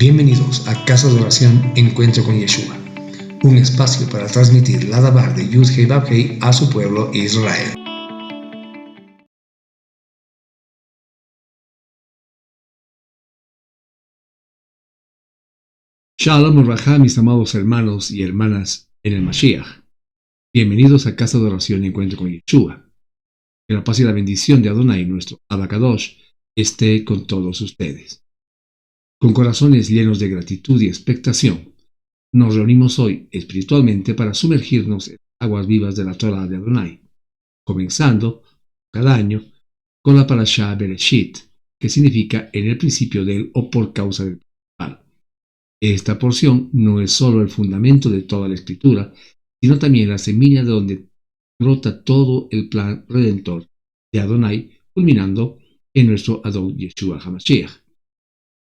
Bienvenidos a Casa de Oración Encuentro con Yeshua, un espacio para transmitir la Dabar de Yud-Hei Vav-Hei a su pueblo Israel. Shalom Uraja, mis amados hermanos y hermanas en el Mashiach. Bienvenidos a Casa de Oración Encuentro con Yeshua. Que la paz y la bendición de Adonai, nuestro Abacadosh, esté con todos ustedes. Con corazones llenos de gratitud y expectación, nos reunimos hoy espiritualmente para sumergirnos en aguas vivas de la Torah de Adonai, comenzando cada año con la Parashá Bereshit, que significa en el principio del o por causa del principal. Esta porción no es solo el fundamento de toda la escritura, sino también la semilla de donde brota todo el plan redentor de Adonai, culminando en nuestro Adon Yeshua HaMashiach.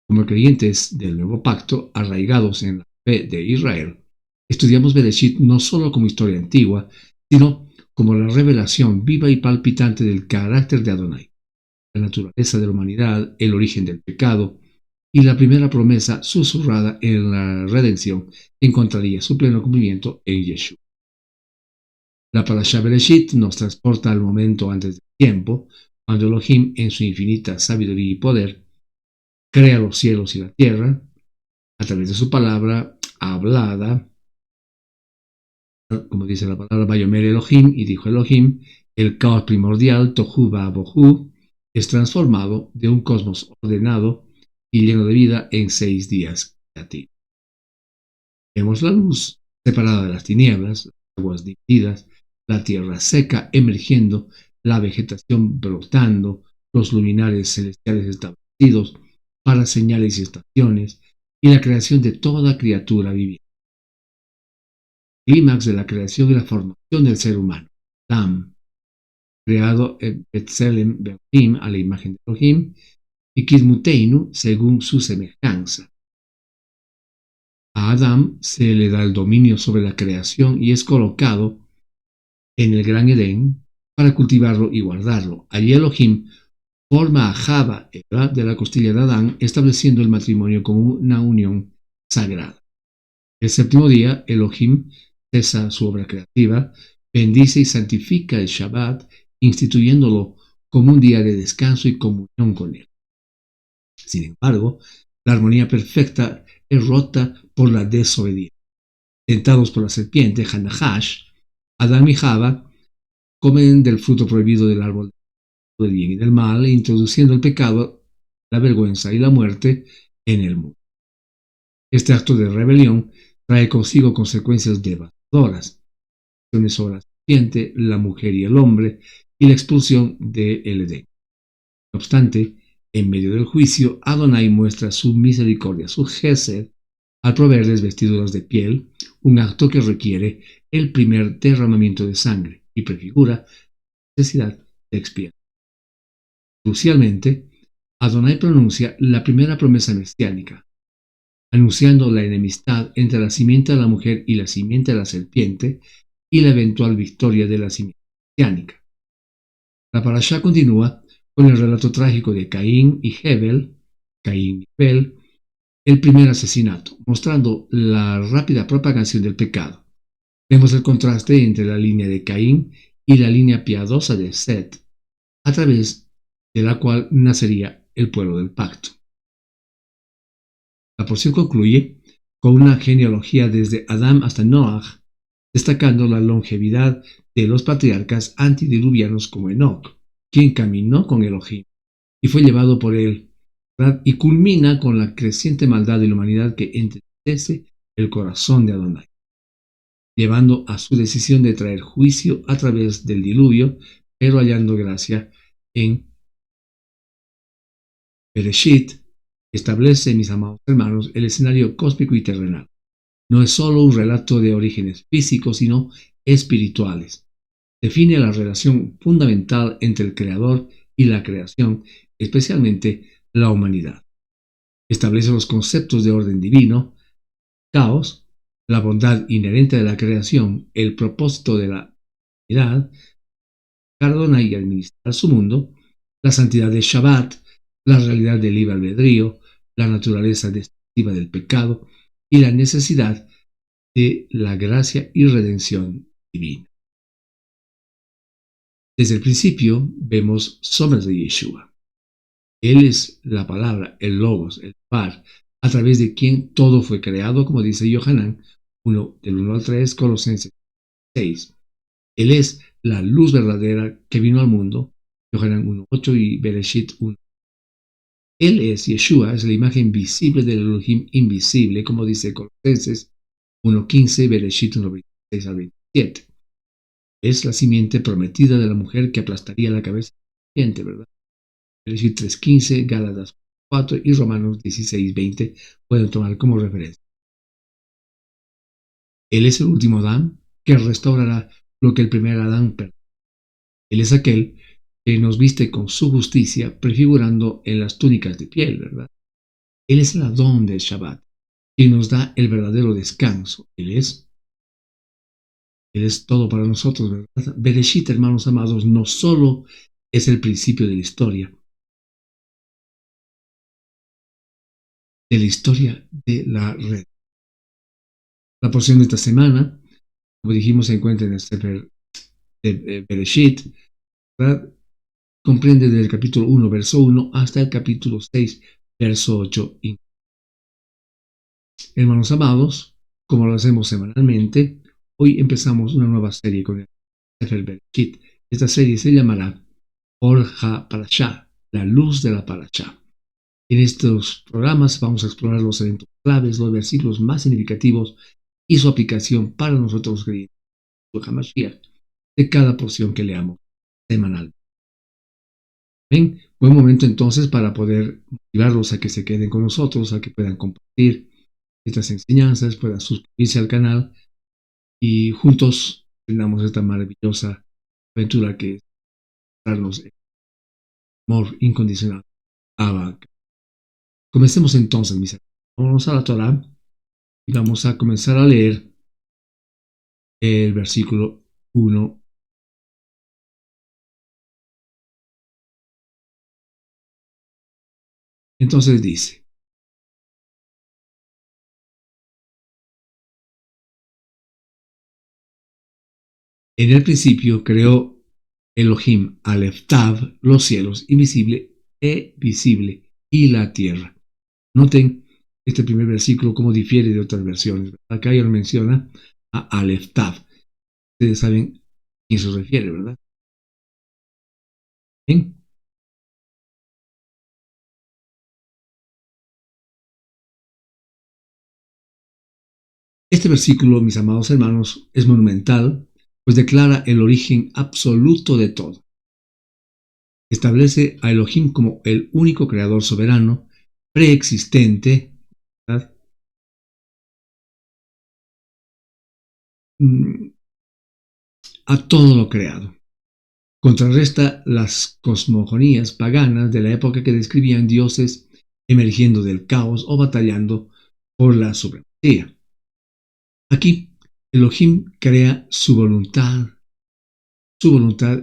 Como creyentes del nuevo pacto, arraigados en la fe de Israel, estudiamos Bereshit no solo como historia antigua, sino como la revelación viva y palpitante del carácter de Adonai, la naturaleza de la humanidad, el origen del pecado y la primera promesa susurrada en la redención encontraría su pleno cumplimiento en Yeshua. La Parashá Bereshit nos transporta al momento antes del tiempo, cuando Elohim, en su infinita sabiduría y poder, crea los cielos y la tierra a través de su palabra hablada, como dice la palabra Vayomer Elohim, y dijo Elohim, el caos primordial, Tohu Vabohu, es transformado de un cosmos ordenado y lleno de vida en 6 días creativos. Vemos la luz separada de las tinieblas, las aguas divididas, la tierra seca emergiendo, la vegetación brotando, los luminares celestiales establecidos para señales y estaciones, y la creación de toda criatura viviente. Clímax de la creación y la formación del ser humano, Adam, creado en Betzelem Beohim a la imagen de Elohim, y Kidmuteinu según su semejanza. A Adam se le da el dominio sobre la creación y es colocado en el Gran Edén para cultivarlo y guardarlo. Allí Elohim forma a Java, Eva, de la costilla de Adán, estableciendo el matrimonio como una unión sagrada. El séptimo día, Elohim cesa su obra creativa, bendice y santifica el Shabbat, instituyéndolo como un día de descanso y comunión con él. Sin embargo, la armonía perfecta es rota por la desobediencia. Tentados por la serpiente, Hanahash, Adán y Java comen del fruto prohibido del árbol del bien y del mal, introduciendo el pecado, la vergüenza y la muerte en el mundo. Este acto de rebelión trae consigo consecuencias devastadoras, sobre la serpiente, la mujer y el hombre, y la expulsión del Edén. No obstante, en medio del juicio, Adonai muestra su misericordia, su gesed, al proveerles vestiduras de piel, un acto que requiere el primer derramamiento de sangre y prefigura la necesidad de expiar. Crucialmente, Adonai pronuncia la primera promesa mesiánica, anunciando la enemistad entre la simiente de la mujer y la simiente de la serpiente y la eventual victoria de la simiente mesiánica. La parashá continúa con el relato trágico de Caín y Hebel, el primer asesinato, mostrando la rápida propagación del pecado. Vemos el contraste entre la línea de Caín y la línea piadosa de Set, a través de la cual nacería el pueblo del pacto. La porción concluye con una genealogía desde Adán hasta Noach, destacando la longevidad de los patriarcas antidiluvianos como Enoch, quien caminó con Elohim y fue llevado por él, y culmina con la creciente maldad de la humanidad que entristece el corazón de Adonai, llevando a su decisión de traer juicio a través del diluvio, pero hallando gracia en Bereshit. Establece, mis amados hermanos, el escenario cósmico y terrenal. No es solo un relato de orígenes físicos, sino espirituales. Define la relación fundamental entre el Creador y la creación, especialmente la humanidad. Establece los conceptos de orden divino, caos, la bondad inherente de la creación, el propósito de la humanidad, Adonai y administrar su mundo, la santidad de Shabbat, la realidad del libre albedrío, la naturaleza de este del pecado y la necesidad de la gracia y redención divina. Desde el principio vemos sombras de Yeshua. Él es la palabra, el logos, el par, a través de quien todo fue creado, como dice Yohanan 1, del 1 al 3, Colosenses 6. Él es la luz verdadera que vino al mundo, Yohanan 1:8 y Bereshit 1. Él es, Yeshua, es la imagen visible del Elohim invisible, como dice Colosenses 1:15, Bereshit 1:26 al 27. Es la simiente prometida de la mujer que aplastaría la cabeza de la serpiente, ¿verdad? Bereshit 3:15, Gálatas 4 y Romanos 16:20 pueden tomar como referencia. Él es el último Adán que restaurará lo que el primer Adán perdió. Él es aquel que nos viste con su justicia, prefigurando en las túnicas de piel, ¿verdad? Él es el Adón del Shabbat y nos da el verdadero descanso. Él es todo para nosotros, ¿verdad? Bereshit, hermanos amados, no solo es el principio de la historia de la red. La porción de esta semana, como dijimos, se encuentra en el Sefer de Bereshit, ¿verdad? Comprende desde el capítulo 1, verso 1, hasta el capítulo 6, verso 8. Hermanos amados, como lo hacemos semanalmente, hoy empezamos una nueva serie con el Sefer Bereshit. Esta serie se llamará Or HaParashá, la luz de la Parashá. En estos programas vamos a explorar los eventos claves, los versículos más significativos y su aplicación para nosotros creyentes de cada porción que leamos semanal. Bien, buen momento entonces para poder motivarlos a que se queden con nosotros, a que puedan compartir estas enseñanzas, puedan suscribirse al canal y juntos tengamos esta maravillosa aventura que es darnos el amor incondicional. Comencemos entonces, mis hermanos. Vamos a la Torá y vamos a comenzar a leer el versículo 1. Entonces dice: en el principio creó Elohim Aleph Tav los cielos, invisible e visible, y la tierra. Noten este primer versículo cómo difiere de otras versiones. Acá ya lo menciona a Aleph Tav. Ustedes saben a quién se refiere, ¿verdad? ¿Bien? Este versículo, mis amados hermanos, es monumental, pues declara el origen absoluto de todo. Establece a Elohim como el único creador soberano, preexistente, ¿verdad? A todo lo creado. Contrarresta las cosmogonías paganas de la época que describían dioses emergiendo del caos o batallando por la supremacía. Aquí, Elohim crea su voluntad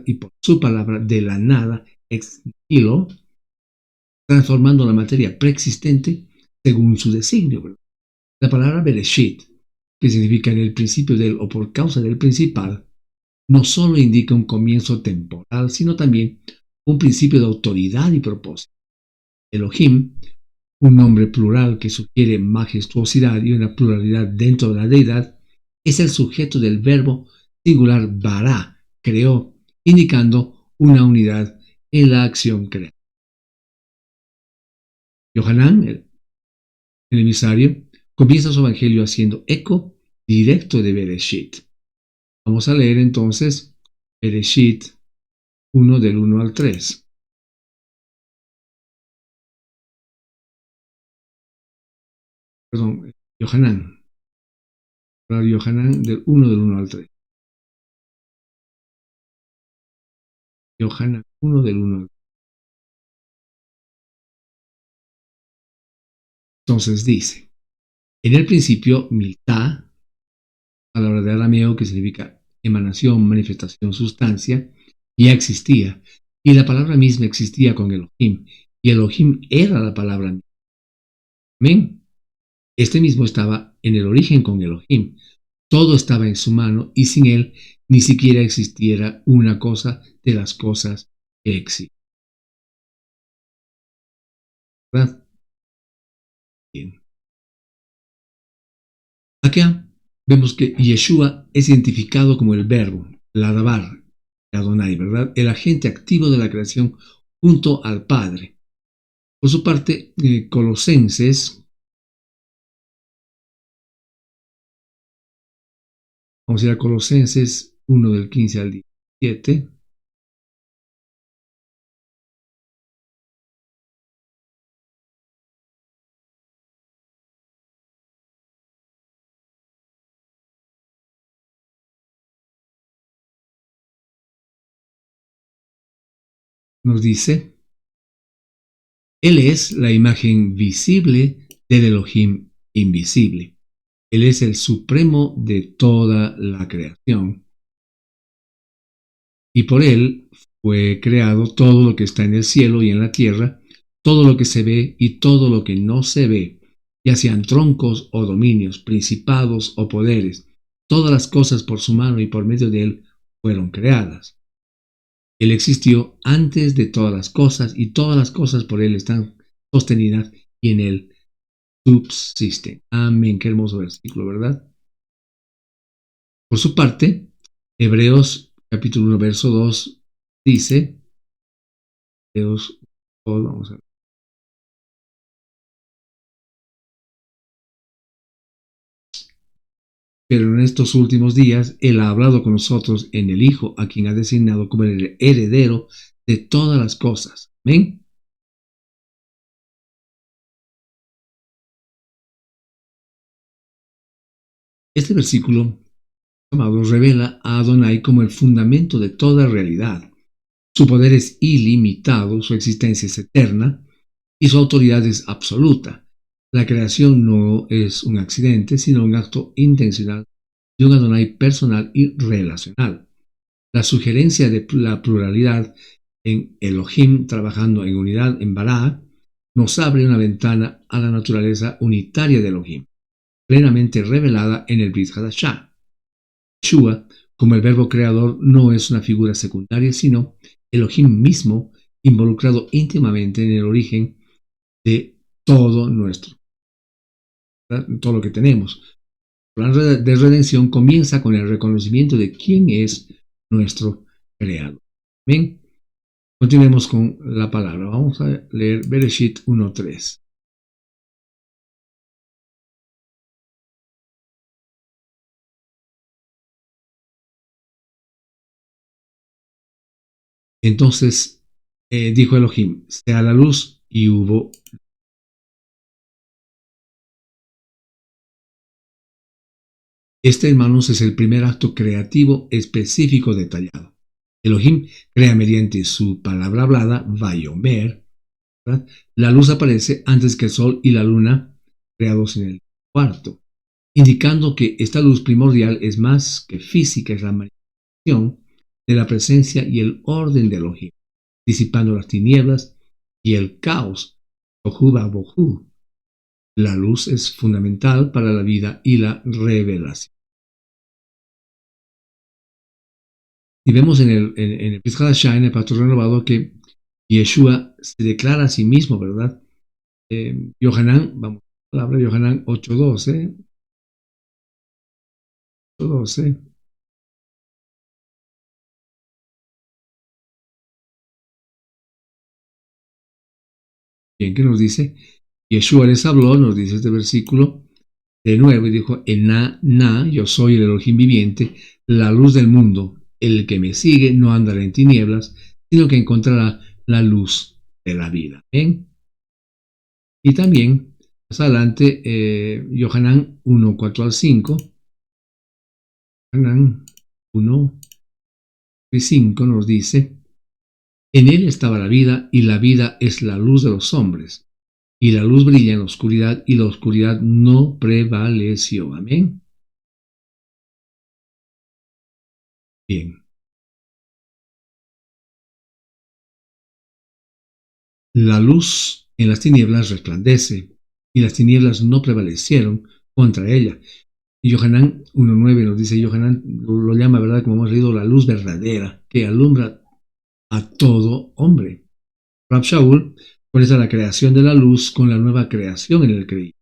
y por su palabra de la nada, ex nihilo, transformando la materia preexistente según su designio, ¿verdad? La palabra Bereshit, que significa en el principio del o por causa del principal, no solo indica un comienzo temporal, sino también un principio de autoridad y propósito. Elohim, un nombre plural que sugiere majestuosidad y una pluralidad dentro de la deidad, es el sujeto del verbo singular bara, creó, indicando una unidad en la acción creada. Yohanan, el emisario, comienza su evangelio haciendo eco directo de Bereshit. Vamos a leer entonces Bereshit 1 del 1 al 3. Perdón, Yohanan. Yohanan del 1 al 3. Yohanan 1 del 1 al 3. Entonces dice: en el principio, Miltá, palabra de arameo que significa emanación, manifestación, sustancia, ya existía. Y la palabra misma existía con Elohim. Y Elohim era la palabra misma. Amén. Este mismo estaba en el origen con Elohim. Todo estaba en su mano y sin él ni siquiera existiera una cosa de las cosas que existen. ¿Verdad? Bien. Acá vemos que Yeshua es identificado como el verbo, la Dabar, Adonai, ¿verdad? El agente activo de la creación junto al Padre. Por su parte, Colosenses, vamos a ir a Colosenses 1 del 15 al 17, nos dice, Él es la imagen visible del Elohim invisible. Él es el supremo de toda la creación. Y por Él fue creado todo lo que está en el cielo y en la tierra, todo lo que se ve y todo lo que no se ve, ya sean troncos o dominios, principados o poderes. Todas las cosas por su mano y por medio de Él fueron creadas. Él existió antes de todas las cosas y todas las cosas por Él están sostenidas y en Él subsisten. Amén, qué hermoso versículo, ¿verdad? Por su parte, Hebreos capítulo 1, verso 2 dice, Hebreos 2, vamos a ver. Pero en estos últimos días Él ha hablado con nosotros en el Hijo, a quien ha designado como el heredero de todas las cosas. Amén. Este versículo, amados, revela a Adonai como el fundamento de toda realidad. Su poder es ilimitado, su existencia es eterna y su autoridad es absoluta. La creación no es un accidente, sino un acto intencional de un Adonai personal y relacional. La sugerencia de la pluralidad en Elohim trabajando en unidad en Bará nos abre una ventana a la naturaleza unitaria de Elohim, plenamente revelada en el Brit Hadashah. Yeshua, como el verbo creador, no es una figura secundaria, sino Elohim mismo involucrado íntimamente en el origen de todo nuestro, ¿verdad? Todo lo que tenemos. El plan de redención comienza con el reconocimiento de quién es nuestro creador. Amén. Continuemos con la palabra. Vamos a leer Bereshit 1:3. Entonces dijo Elohim, sea la luz y hubo. Este, hermanos, es el primer acto creativo específico detallado. Elohim crea mediante su palabra hablada, Vayomer, ¿verdad? La luz aparece antes que el sol y la luna creados en el cuarto, indicando que esta luz primordial es más que física, es la manifestación de la presencia y el orden de Elohim, disipando las tinieblas y el caos. Tohu Bohu. La luz es fundamental para la vida y la revelación. Y vemos en el Brit Hadashah, en el Pacto Renovado, que Yeshua se declara a sí mismo, ¿verdad? Yohanan, vamos, la palabra Yohanan 8:12, 8:12. Bien, ¿qué nos dice? Yeshua les habló, nos dice este versículo, de nuevo, y dijo, Na, yo soy el Elohim viviente, la luz del mundo. El que me sigue no andará en tinieblas, sino que encontrará la luz de la vida. ¿Bien? Y también, más adelante, Yohanan 1:4 al 5, Yohanan 1 y 5 nos dice, en él estaba la vida, y la vida es la luz de los hombres, y la luz brilla en la oscuridad, y la oscuridad no prevaleció. Amén. Bien. La luz en las tinieblas resplandece, y las tinieblas no prevalecieron contra ella. Y Yohanan 1.9 nos dice, Yohanan lo llama, ¿verdad? Como hemos leído, la luz verdadera que alumbra a todo hombre. Rab Shaul conecta la creación de la luz con la nueva creación en el creyente.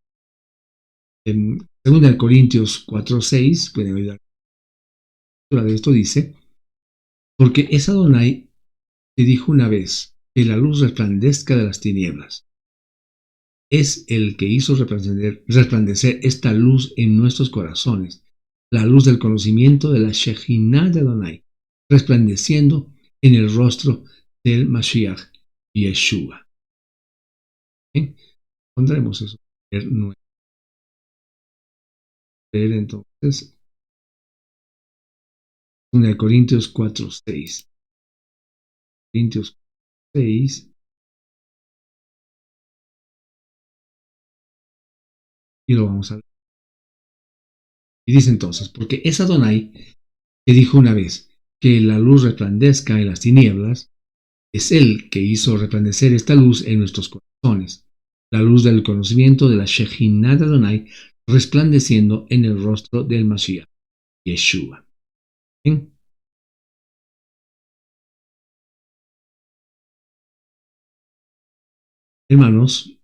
En 2 Corintios 4.6, pueden ayudar de esto, dice, porque es Adonai que dijo una vez que la luz resplandezca de las tinieblas. Es el que hizo resplandecer esta luz en nuestros corazones, la luz del conocimiento de la Shejinah de Adonai, resplandeciendo en el rostro del Mashiach Yeshua. ¿Bien? Pondremos eso. Entonces, 1 Corintios 4.6. Corintios 6. Y lo vamos a ver. Y dice entonces, porque es Adonai que dijo una vez que la luz resplandezca en las tinieblas, es Él que hizo resplandecer esta luz en nuestros corazones, la luz del conocimiento de la Shejinah de Adonai resplandeciendo en el rostro del Mashiach, Yeshua. ¿Bien? Hermanos,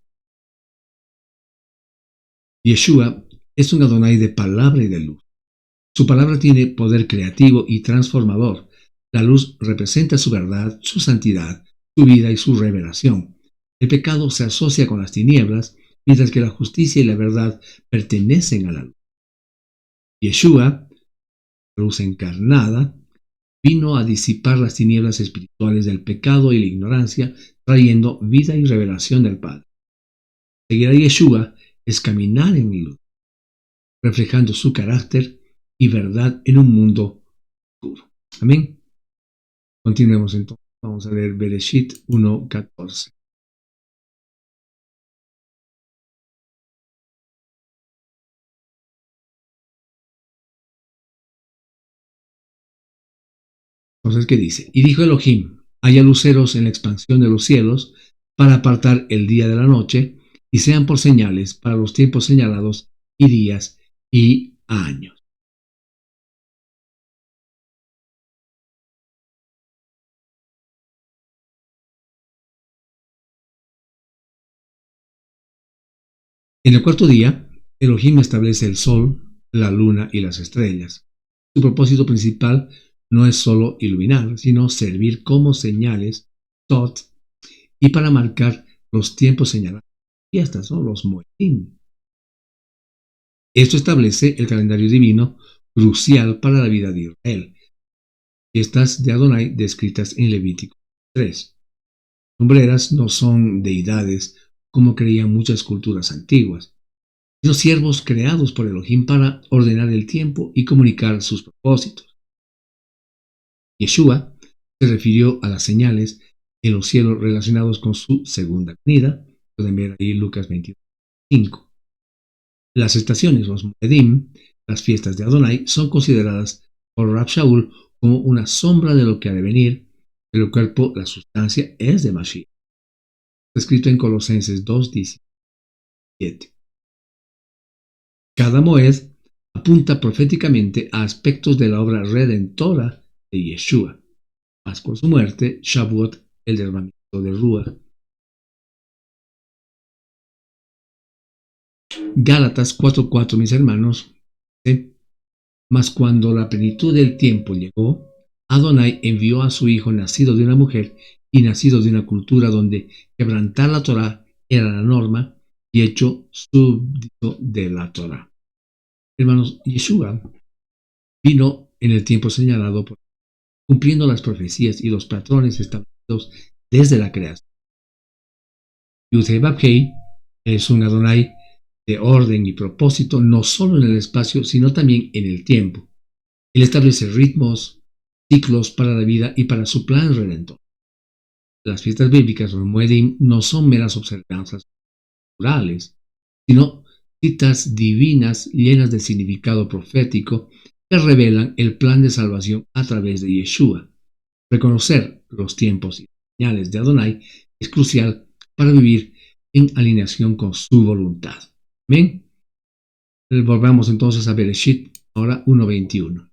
Yeshua es un Adonai de palabra y de luz. Su palabra tiene poder creativo y transformador. La luz representa su verdad, su santidad, su vida y su revelación. El pecado se asocia con las tinieblas, mientras que la justicia y la verdad pertenecen a la luz. Yeshua, luz encarnada, vino a disipar las tinieblas espirituales del pecado y la ignorancia, trayendo vida y revelación del Padre. Seguir a Yeshua es caminar en luz, reflejando su carácter y verdad en un mundo oscuro. Amén. Continuemos entonces. Vamos a leer Bereshit 1.14. Entonces, ¿qué dice? Y dijo Elohim, haya luceros en la expansión de los cielos para apartar el día de la noche y sean por señales para los tiempos señalados y días y años. En el cuarto día, Elohim establece el sol, la luna y las estrellas. Su propósito principal no es solo iluminar, sino servir como señales, tot, y para marcar los tiempos señalados. Fiestas, ¿no? Los Moedim. Esto establece el calendario divino crucial para la vida de Israel. Fiestas de Adonai descritas en Levítico 3. Lumbreras no son deidades como creían muchas culturas antiguas, sino siervos creados por Elohim para ordenar el tiempo y comunicar sus propósitos. Yeshua se refirió a las señales en los cielos relacionados con su segunda venida. Pueden ver ahí Lucas 25. Las estaciones, los Moedim, las fiestas de Adonai, son consideradas por Rab Shaul como una sombra de lo que ha de venir, pero el cuerpo, la sustancia, es de Mashiach. Escrito en Colosenses 2:17. Cada Moed apunta proféticamente a aspectos de la obra redentora de Yeshua. Pascua, su muerte; Shavuot, el derramamiento de Ruach. Gálatas 4:4, mis hermanos. Mas cuando la plenitud del tiempo llegó, Adonai envió a su hijo nacido de una mujer y nacido de una cultura donde quebrantar la Torá era la norma y hecho súbdito de la Torá. Hermanos, Yeshua vino en el tiempo señalado, cumpliendo las profecías y los patrones establecidos desde la creación. Yud-Heh-Vav-Heh es un Adonai de orden y propósito, no solo en el espacio, sino también en el tiempo. Él establece ritmos, ciclos para la vida y para su plan redentor. Las fiestas bíblicas, los Moedim, no son meras observanzas culturales, sino citas divinas llenas de significado profético que revelan el plan de salvación a través de Yeshua. Reconocer los tiempos y señales de Adonai es crucial para vivir en alineación con su voluntad. Amén. Volvamos entonces a Bereshit, ahora 1:21.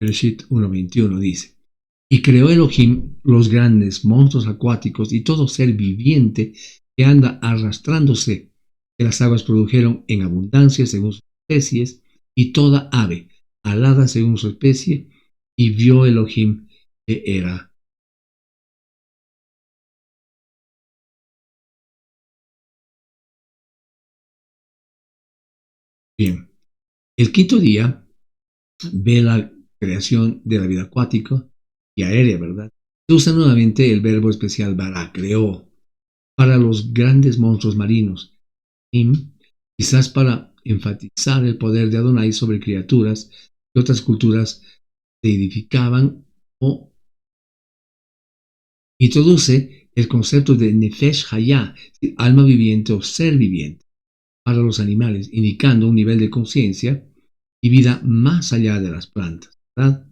Bereshit 1:21 dice: Y creó Elohim los grandes monstruos acuáticos y todo ser viviente que anda arrastrándose, que las aguas produjeron en abundancia según sus especies, y toda ave alada según su especie, y vio Elohim que era bien. El quinto día ve la creación de la vida acuática y aérea, ¿verdad? Se usa nuevamente el verbo especial bara, creó, para los grandes monstruos marinos, quizás para enfatizar el poder de Adonai sobre criaturas que otras culturas edificaban, o introduce el concepto de Nefesh Hayah, alma viviente o ser viviente, para los animales, indicando un nivel de conciencia y vida más allá de las plantas, ¿verdad?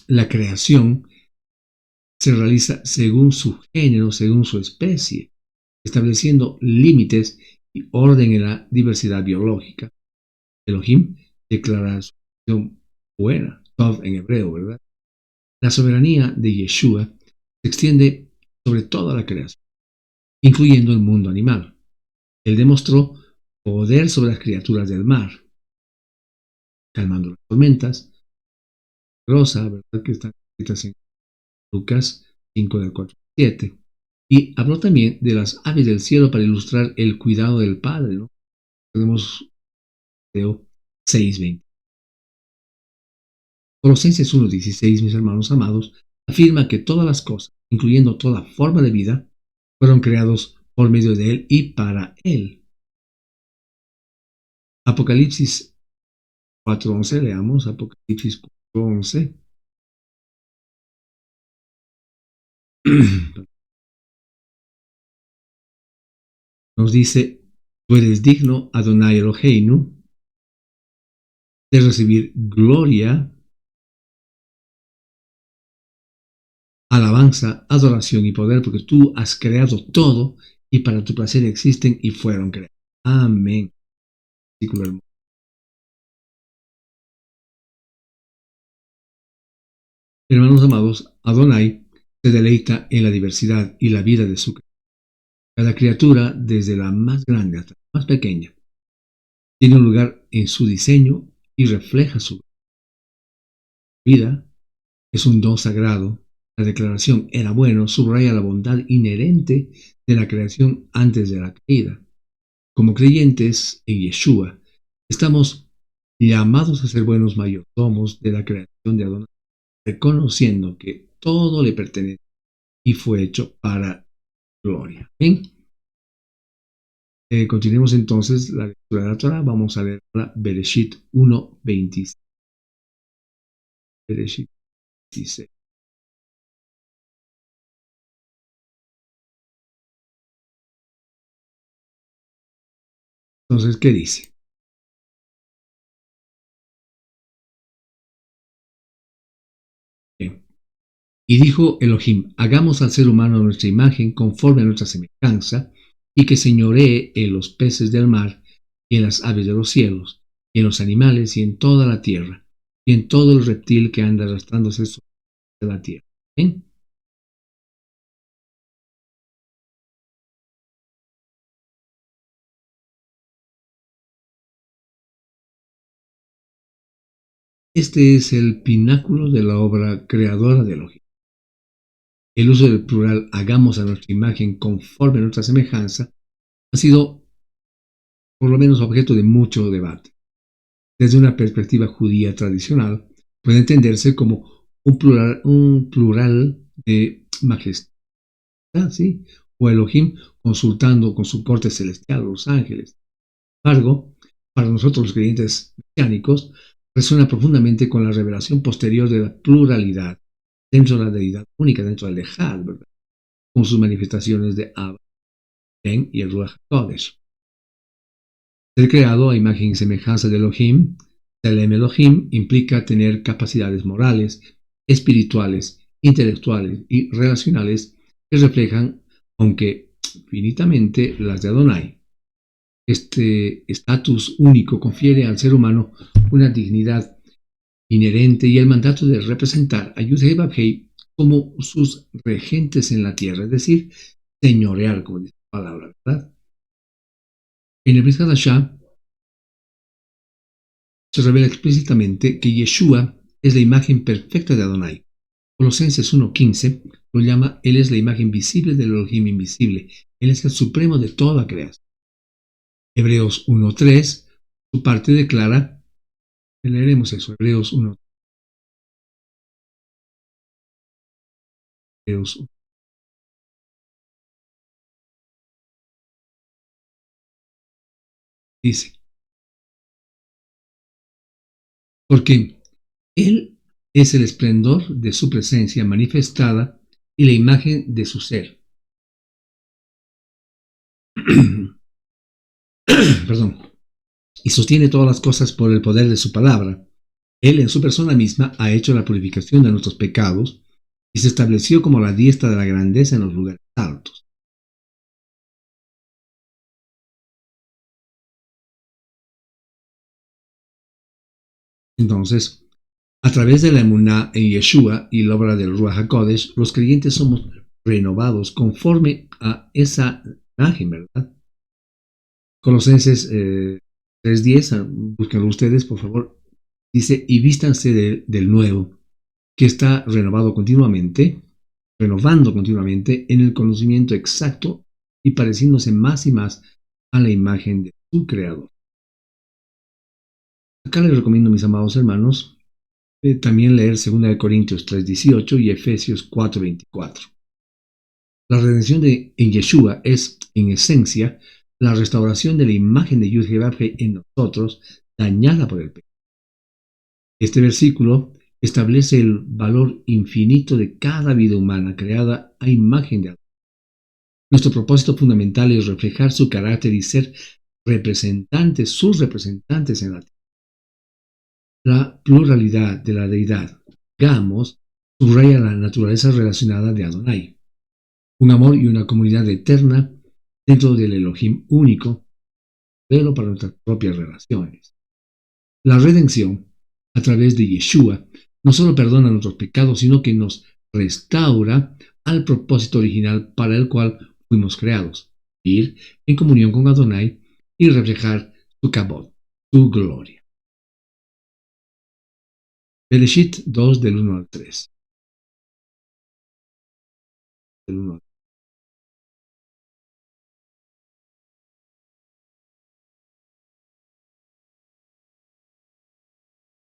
La creación se realiza según su género, según su especie, estableciendo límites y orden en la diversidad biológica. Elohim declara su acción buena, Tov en hebreo, ¿verdad? La soberanía de Yeshua se extiende sobre toda la creación, incluyendo el mundo animal. Él demostró poder sobre las criaturas del mar, calmando las tormentas, Rosa, ¿verdad? Que están escritas en Lucas 5 del 4 al 7. Y habló también de las aves del cielo para ilustrar el cuidado del Padre, ¿no? Tenemos Mateo 6:20. Colosenses 1:16, mis hermanos amados, afirma que todas las cosas, incluyendo toda forma de vida, fueron creados por medio de Él y para Él. Apocalipsis 4:11, leamos Apocalipsis 4:11. Nos dice: tú eres digno, Adonai Eloheinu, de recibir gloria, alabanza, adoración y poder, porque tú has creado todo y para tu placer existen y fueron creados. Amén. Versículo hermoso. Hermanos amados, Adonai se deleita en la diversidad y la vida de su creación. Cada criatura, desde la más grande hasta la más pequeña, tiene un lugar en su diseño y refleja su vida. Es un don sagrado. La declaración era bueno subraya la bondad inherente de la creación antes de la caída. Como creyentes en Yeshua, estamos llamados a ser buenos mayordomos de la creación de Adonai, reconociendo que todo le pertenece y fue hecho para gloria. Bien, continuemos entonces la lectura de la Torah. Vamos a leer ahora Bereshit 1:26. Bereshit 26. Entonces, ¿qué dice? Bien. Y dijo Elohim: hagamos al ser humano a nuestra imagen, conforme a nuestra semejanza, y que señoree en los peces del mar, y en las aves de los cielos, y en los animales, y en toda la tierra, y en todo el reptil que anda arrastrándose sobre la tierra. ¿Bien? Este es el pináculo de la obra creadora de Elohim. El uso del plural hagamos a nuestra imagen conforme a nuestra semejanza ha sido por lo menos objeto de mucho debate. Desde una perspectiva judía tradicional, puede entenderse como un plural de majestad, ¿sí? O Elohim consultando con su corte celestial, los ángeles. Sin embargo, para nosotros los creyentes mesiánicos, resuena profundamente con la revelación posterior de la pluralidad dentro de la deidad única, dentro del Ejad, ¿verdad? Con sus manifestaciones de Abba, Ben y el Ruach HaKodesh. Ser creado a imagen y semejanza de Elohim Tselem Elohim implica tener capacidades morales, espirituales, intelectuales y relacionales que reflejan, aunque finitamente, las de Adonai. Este estatus único confiere al ser humano una dignidad inherente y el mandato de representar a Yud-Heh Vav-Heh como sus regentes en la tierra, es decir, señorear, como dice la palabra, ¿verdad? En el Brit Hadashah se revela explícitamente que Yeshua es la imagen perfecta de Adonai. Colosenses 1:15 lo llama, Él es la imagen visible del Elohim invisible. Él es el supremo de toda la creación. Hebreos 1:3, su parte declara, leeremos eso, Hebreos 1, Hebreos 1, dice, porque Él es el esplendor de su presencia manifestada y la imagen de su ser. Perdón. Y sostiene todas las cosas por el poder de su palabra. Él en su persona misma ha hecho la purificación de nuestros pecados y se estableció como la diestra de la grandeza en los lugares altos. Entonces, a través de la emuná en Yeshua y la obra del Ruach HaKodesh, los creyentes somos renovados conforme a esa imagen, ¿verdad? Colosenses 3:10, búsquenlo ustedes, por favor. Dice, y vístanse del nuevo, que está renovando continuamente en el conocimiento exacto y pareciéndose más y más a la imagen de su creador. Acá les recomiendo, mis amados hermanos, también leer 2 Corintios 3:18 y Efesios 4:24. La redención en Yeshua es, en esencia, la restauración de la imagen de Yud-Heh en nosotros, dañada por el pecado. Este versículo establece el valor infinito de cada vida humana creada a imagen de Adonai. Nuestro propósito fundamental es reflejar su carácter y ser sus representantes en la tierra. La pluralidad de la deidad, Gamos, subraya la naturaleza relacionada de Adonai, un amor y una comunidad eterna dentro del Elohim único, pero para nuestras propias relaciones. La redención, a través de Yeshua, no solo perdona nuestros pecados, sino que nos restaura al propósito original para el cual fuimos creados, ir en comunión con Adonai y reflejar su kabod, su gloria. Bereshit 2 del 1 al 3. Del 1 al 3.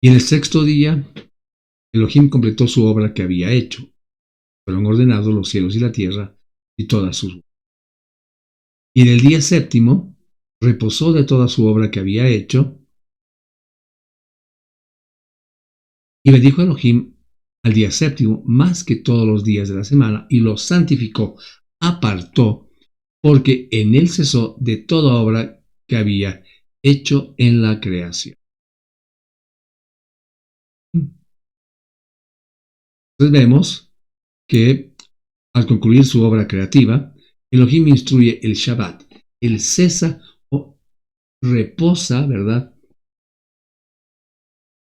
Y en el sexto día, Elohim completó su obra que había hecho. Fueron ordenados los cielos y la tierra y todas sus. Y en el día séptimo, reposó de toda su obra que había hecho. Y bendijo Elohim al día séptimo más que todos los días de la semana y lo santificó, apartó, porque en él cesó de toda obra que había hecho en la creación. Entonces vemos que al concluir su obra creativa, Elohim instruye el Shabbat. Él cesa o reposa, ¿verdad?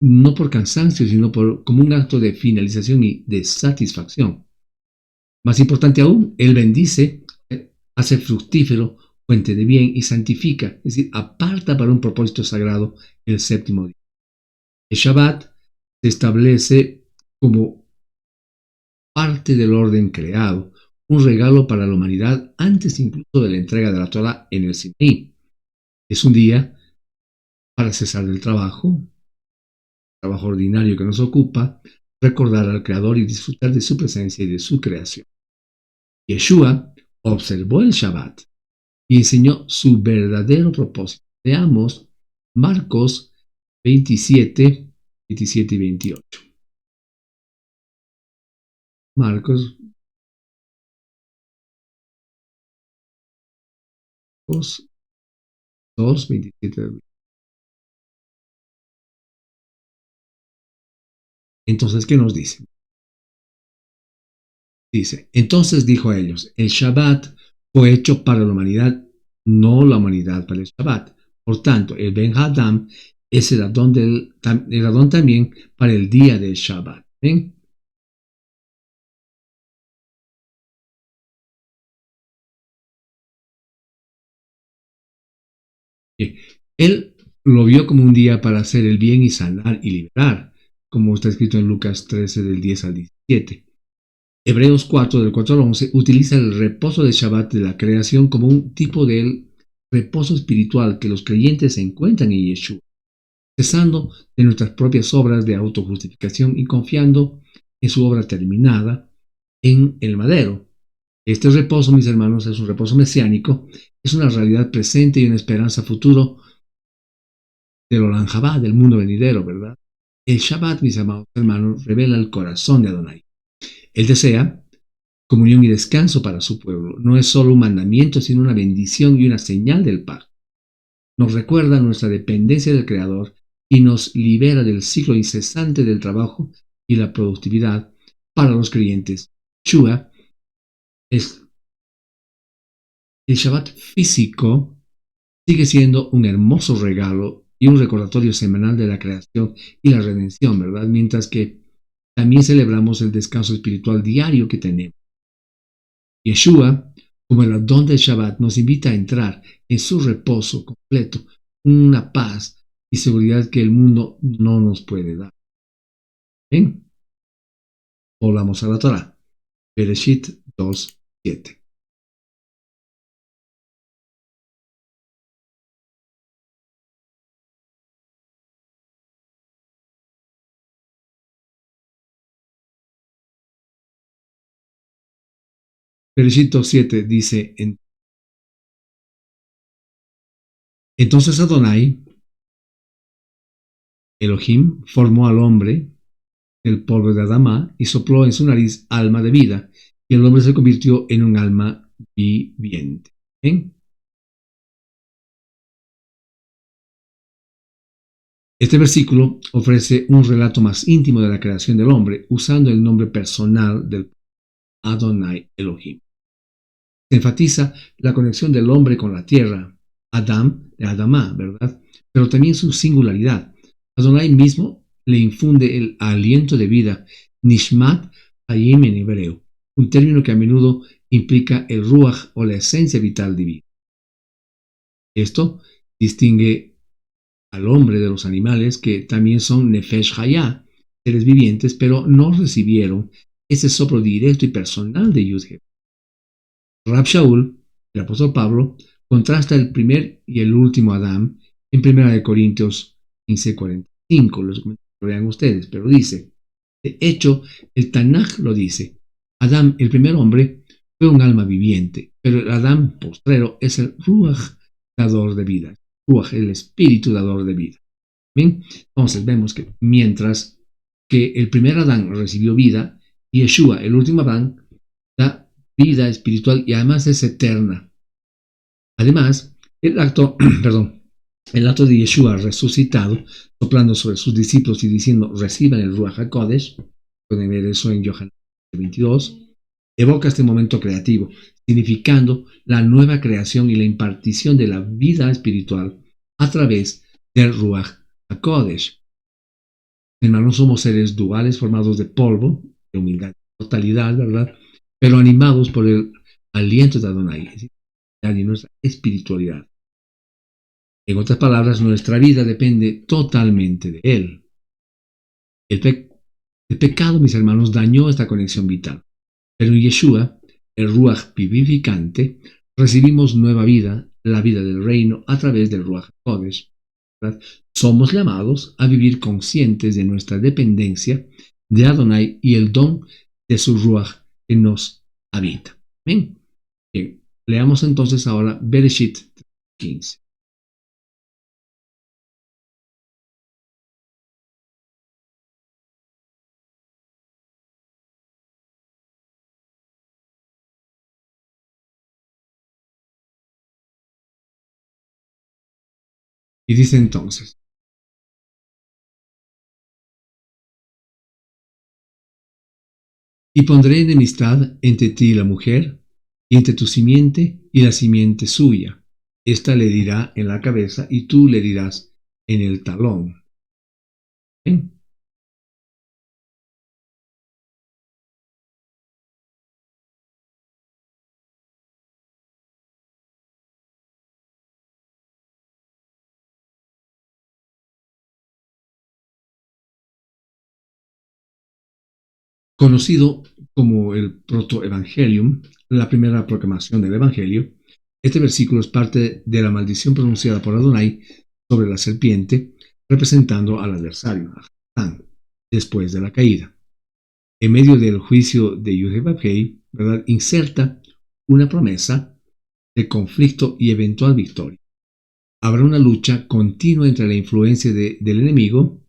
No por cansancio, sino como un acto de finalización y de satisfacción. Más importante aún, Él bendice, hace fructífero, fuente de bien y santifica, es decir, aparta para un propósito sagrado el séptimo día. El Shabbat se establece como parte del orden creado, un regalo para la humanidad antes incluso de la entrega de la Torah en el Sinaí. Es un día para cesar del trabajo ordinario que nos ocupa, recordar al Creador y disfrutar de su presencia y de su creación. Yeshua observó el Shabbat y enseñó su verdadero propósito. Veamos Marcos 27, 27 y 28. Marcos 2, 27. Entonces, ¿qué nos dice? Dice, entonces dijo a ellos, el Shabbat fue hecho para la humanidad, no la humanidad para el Shabbat. Por tanto, el Ben Hadam es el Adón también para el día del Shabbat. ¿Ven? Él lo vio como un día para hacer el bien y sanar y liberar, como está escrito en Lucas 13 del 10 al 17. Hebreos 4 del 4 al 11 utiliza el reposo de Shabbat de la creación como un tipo de reposo espiritual que los creyentes encuentran en Yeshua, cesando de nuestras propias obras de autojustificación y confiando en su obra terminada en el madero. Este reposo, mis hermanos, es un reposo mesiánico, es una realidad presente y una esperanza futuro del Olam Jabá, del mundo venidero, ¿verdad? El Shabbat, mis amados hermanos, revela el corazón de Adonai. Él desea comunión y descanso para su pueblo. No es solo un mandamiento, sino una bendición y una señal del pacto. Nos recuerda nuestra dependencia del Creador y nos libera del ciclo incesante del trabajo y la productividad para los creyentes. Shua es el Shabbat físico, sigue siendo un hermoso regalo y un recordatorio semanal de la creación y la redención, ¿verdad? Mientras que también celebramos el descanso espiritual diario que tenemos. Yeshua, como el Adón del Shabbat, nos invita a entrar en su reposo completo, una paz y seguridad que el mundo no nos puede dar. ¿Bien? Volvamos a la Torah. Bereshit 2:7. Bereshit 2:7 dice, entonces Adonai, Elohim, formó al hombre del polvo de Adamá y sopló en su nariz alma de vida, y el hombre se convirtió en un alma viviente. ¿Bien? Este versículo ofrece un relato más íntimo de la creación del hombre, usando el nombre personal del Adonai Elohim. Se enfatiza la conexión del hombre con la tierra, Adam de Adamá, ¿verdad? Pero también su singularidad. Adonai mismo le infunde el aliento de vida, Nishmat Hayim en hebreo, un término que a menudo implica el Ruach o la esencia vital divina. Esto distingue al hombre de los animales que también son Nefesh Hayah, seres vivientes, pero no recibieron ese soplo directo y personal de Yud-Heh. Rab Shaul, el apóstol Pablo, contrasta el primer y el último Adán en 1 Corintios 15:45. Lo vean ustedes, pero dice, de hecho, el Tanaj lo dice, Adán, el primer hombre, fue un alma viviente, pero el Adán postrero es el Ruach dador de vida, Ruach, el espíritu dador de vida. Bien, entonces vemos que mientras que el primer Adán recibió vida, Yeshua, el último Adán, da vida espiritual y además es eterna. Además, perdón, el acto de Yeshua resucitado, soplando sobre sus discípulos y diciendo, reciban el Ruach HaKodesh, pueden ver eso en Yohanan 22, evoca este momento creativo, significando la nueva creación y la impartición de la vida espiritual a través del Ruach HaKodesh. Hermanos, somos seres duales formados de polvo, de humildad, totalidad, ¿verdad? Pero animados por el aliento de Adonai, y nuestra espiritualidad. En otras palabras, nuestra vida depende totalmente de Él. El, pe- el pecado, mis hermanos, dañó esta conexión vital. Pero en Yeshua, el Ruach vivificante, recibimos nueva vida, la vida del reino, a través del Ruach Kodesh. ¿Verdad? Somos llamados a vivir conscientes de nuestra dependencia de Adonai y el don de su Ruach que nos habita. Bien. Bien. Leamos entonces ahora Bereshit 15. Y dice entonces, Y pondré enemistad entre ti y la mujer, y entre tu simiente y la simiente suya. Esta le herirá en la cabeza y tú le herirás en el talón. ¿Bien? Conocido como el Protoevangelium, la primera proclamación del Evangelio, este versículo es parte de la maldición pronunciada por Adonai sobre la serpiente, representando al adversario, a Satán, después de la caída. En medio del juicio de Yud-Heh-Vav-Heh, ¿verdad?, inserta una promesa de conflicto y eventual victoria. Habrá una lucha continua entre la influencia del enemigo,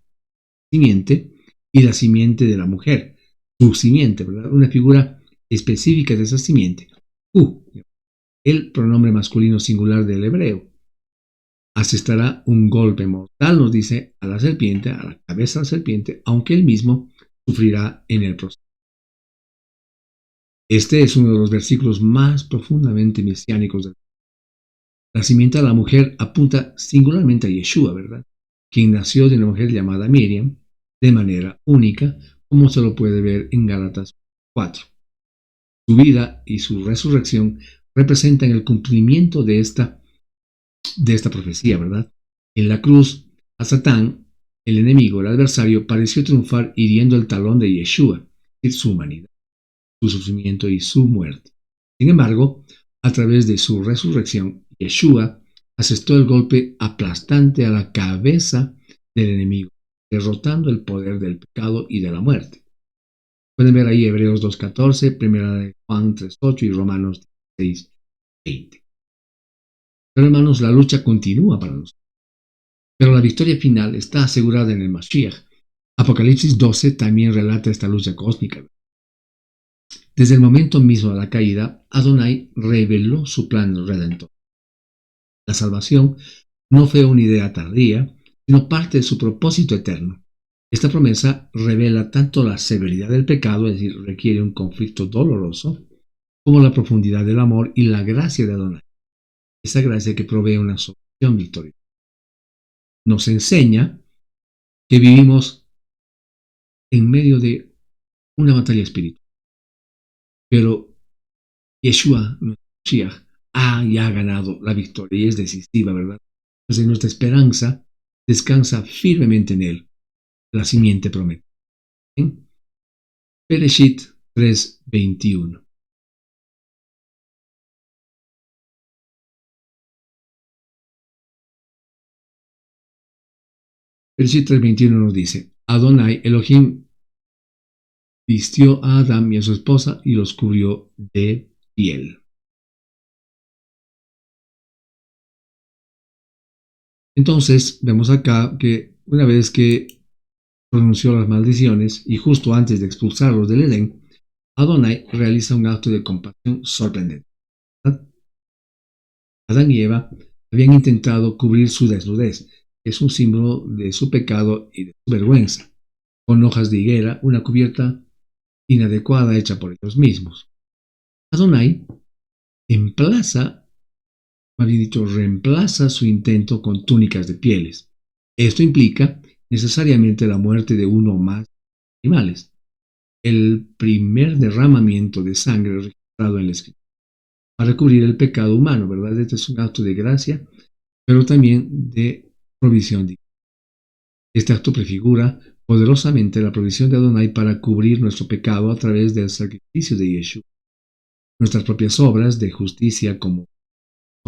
simiente, y la simiente de la mujer, su simiente, ¿verdad? Una figura específica de esa simiente. El pronombre masculino singular del hebreo. Asestará un golpe mortal, nos dice, a la serpiente, a la cabeza de la serpiente, aunque él mismo sufrirá en el proceso. Este es uno de los versículos más profundamente mesiánicos del La simiente de la mujer apunta singularmente a Yeshua, ¿verdad? Quien nació de una mujer llamada Miriam de manera única, como se lo puede ver en Gálatas 4. Su vida y su resurrección representan el cumplimiento de esta profecía, ¿verdad? En la cruz, a Satán, el enemigo, el adversario, pareció triunfar hiriendo el talón de Yeshua, es su humanidad, su sufrimiento y su muerte. Sin embargo, a través de su resurrección, Yeshua asestó el golpe aplastante a la cabeza del enemigo, derrotando el poder del pecado y de la muerte. Pueden ver ahí Hebreos 2.14, Primera de Juan 3.8 y Romanos 6.20. Pero hermanos, la lucha continúa para nosotros. Pero la victoria final está asegurada en el Mashiach. Apocalipsis 12 también relata esta lucha cósmica. Desde el momento mismo de la caída, Adonai reveló su plan redentor. La salvación no fue una idea tardía, sino parte de su propósito eterno. Esta promesa revela tanto la severidad del pecado, es decir, requiere un conflicto doloroso, como la profundidad del amor y la gracia de Adonai. Esa gracia que provee una solución victoriosa. Nos enseña que vivimos en medio de una batalla espiritual. Pero Yeshua, nuestro Mashiach, ya ganado la victoria y es decisiva, ¿verdad? Entonces nuestra esperanza descansa firmemente en él, la simiente prometida. ¿Bien? Bereshit 3:21. Bereshit 3:21 nos dice, Adonai Elohim vistió a Adán y a su esposa y los cubrió de piel. Entonces vemos acá que una vez que pronunció las maldiciones y justo antes de expulsarlos del Edén, Adonai realiza un acto de compasión sorprendente. ¿Verdad? Adán y Eva habían intentado cubrir su desnudez, que es un símbolo de su pecado y de su vergüenza, con hojas de higuera, una cubierta inadecuada hecha por ellos mismos. Adonai reemplaza su intento con túnicas de pieles. Esto implica necesariamente la muerte de uno o más animales, el primer derramamiento de sangre registrado en la Escritura, para cubrir el pecado humano, ¿verdad? Este es un acto de gracia, pero también de provisión divina. Este acto prefigura poderosamente la provisión de Adonai para cubrir nuestro pecado a través del sacrificio de Yeshua. Nuestras propias obras de justicia son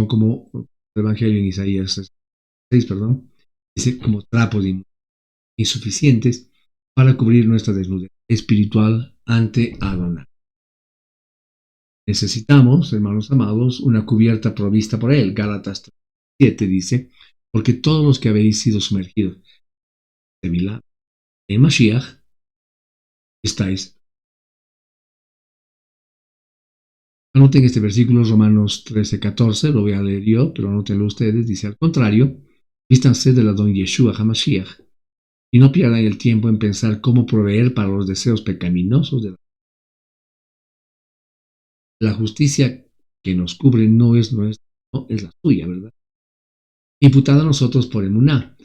como el Evangelio en Isaías 6, dice como trapos insuficientes para cubrir nuestra desnudez espiritual ante Adonai. Necesitamos, hermanos amados, una cubierta provista por él. Gálatas 7 dice, porque todos los que habéis sido sumergidos en Mashiach estáis. Anoten este versículo, Romanos 13:14, lo voy a leer yo, pero anótenlo ustedes, dice al contrario, vístanse de la don Yeshua HaMashiach, y no pierdan el tiempo en pensar cómo proveer para los deseos pecaminosos de la la justicia que nos cubre no es nuestra, no es la suya, ¿verdad? Imputada a nosotros por Emuná.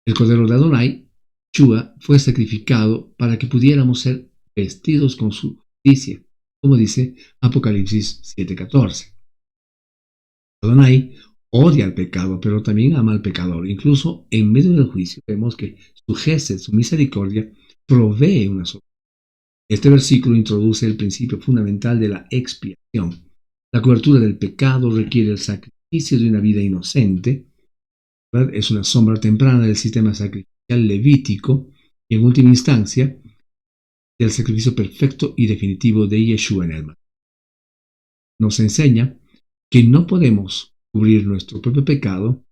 El Cordero de Adonai, Yeshua, fue sacrificado para que pudiéramos ser vestidos con su justicia, como dice Apocalipsis 7:14. Adonai odia al pecado, pero también ama al pecador. Incluso en medio del juicio vemos que su gesed, su misericordia, provee una solución. Este versículo introduce el principio fundamental de la expiación. La cobertura del pecado requiere el sacrificio de una vida inocente, ¿verdad? Es una sombra temprana del sistema sacrificial levítico y, en última instancia, del sacrificio perfecto y definitivo de Yeshua en el mar. Nos enseña que no podemos cubrir nuestro propio pecado,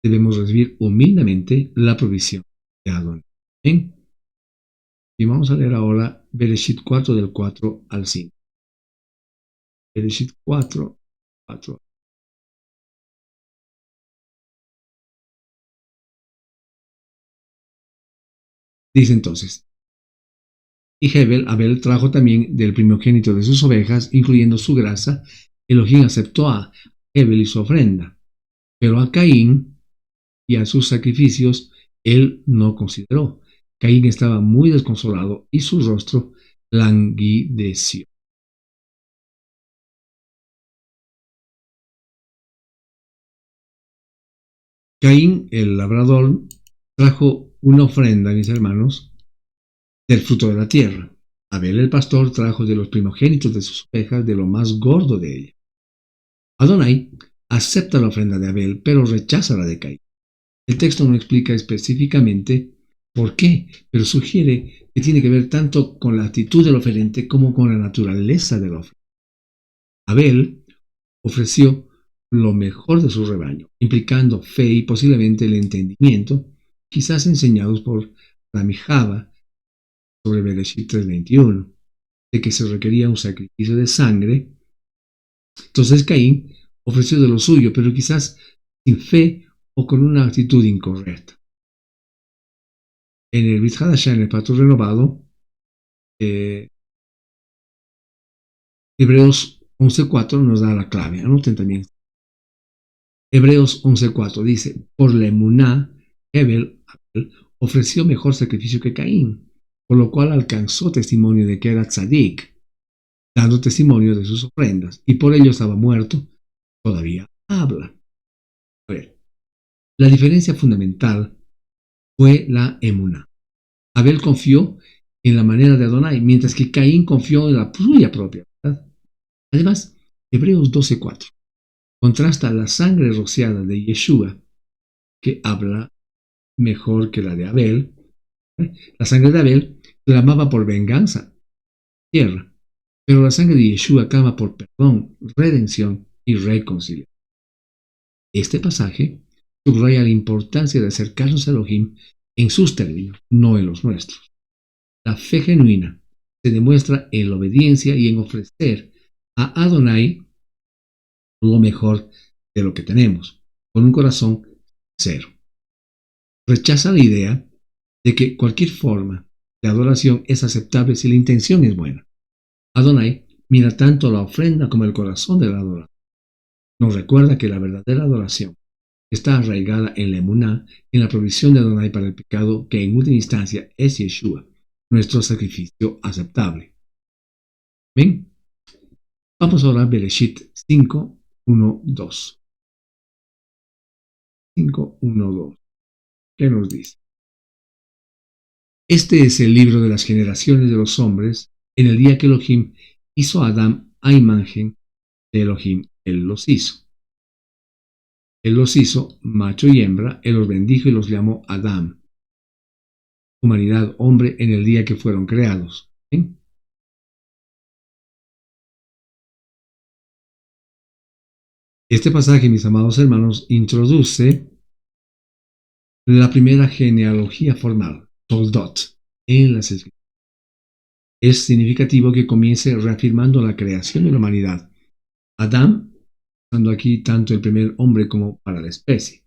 debemos recibir humildemente la provisión de Adonai. ¿Bien? Y vamos a leer ahora Bereshit 4 del 4 al 5. Bereshit 4, 4. Dice entonces, y Abel trajo también del primogénito de sus ovejas, incluyendo su grasa. Elohim aceptó a Hebel y su ofrenda, pero a Caín y a sus sacrificios él no consideró. Caín estaba muy desconsolado y su rostro languideció. Caín, el labrador, trajo una ofrenda, mis hermanos, del fruto de la tierra. Abel, el pastor, trajo de los primogénitos de sus ovejas, de lo más gordo de ella. Adonai acepta la ofrenda de Abel, pero rechaza la de Caín. El texto no explica específicamente por qué, pero sugiere que tiene que ver tanto con la actitud del oferente como con la naturaleza del ofrenda. Abel ofreció lo mejor de su rebaño, implicando fe y posiblemente el entendimiento, quizás enseñados por Ramijaba sobre Bereshit 3:21, de que se requería un sacrificio de sangre. Entonces Caín ofreció de lo suyo, pero quizás sin fe o con una actitud incorrecta. En el Brit Hadashah, en el Pacto Renovado, Hebreos 11:4 nos da la clave. Anoten también. Hebreos 11:4 dice, por la emuná, Abel ofreció mejor sacrificio que Caín, por lo cual alcanzó testimonio de que era tzadik, dando testimonio de sus ofrendas, y por ello estaba muerto, todavía habla. A ver, la diferencia fundamental fue la emuná. Abel confió en la manera de Adonai, mientras que Caín confió en la suya propia, ¿verdad? Además, Hebreos 12:4 contrasta la sangre rociada de Yeshua, que habla mejor que la de Abel. La sangre de Abel clamaba por venganza, tierra, pero la sangre de Yeshua clama por perdón, redención y reconciliación. Este pasaje subraya la importancia de acercarnos a Elohim en sus términos, no en los nuestros. La fe genuina se demuestra en la obediencia y en ofrecer a Adonai lo mejor de lo que tenemos, con un corazón sincero. Rechaza la idea de que cualquier forma de adoración es aceptable si la intención es buena. Adonai mira tanto la ofrenda como el corazón del adorador. Nos recuerda que la verdadera adoración está arraigada en la emuná, en la provisión de Adonai para el pecado, que en última instancia es Yeshua, nuestro sacrificio aceptable. ¿Ven? Vamos ahora a Bereshit 5, 1, 2. 5, 1, 2. ¿Qué nos dice? Este es el libro de las generaciones de los hombres en el día que Elohim hizo a Adán a imagen de Elohim. Él los hizo. Él los hizo macho y hembra, él los bendijo y los llamó Adán. Humanidad, hombre, en el día que fueron creados. ¿Ven? Este pasaje, mis amados hermanos, introduce la primera genealogía formal, Toldot, en las Escrituras. Es significativo que comience reafirmando la creación de la humanidad. Adán, usando aquí tanto el primer hombre como para la especie,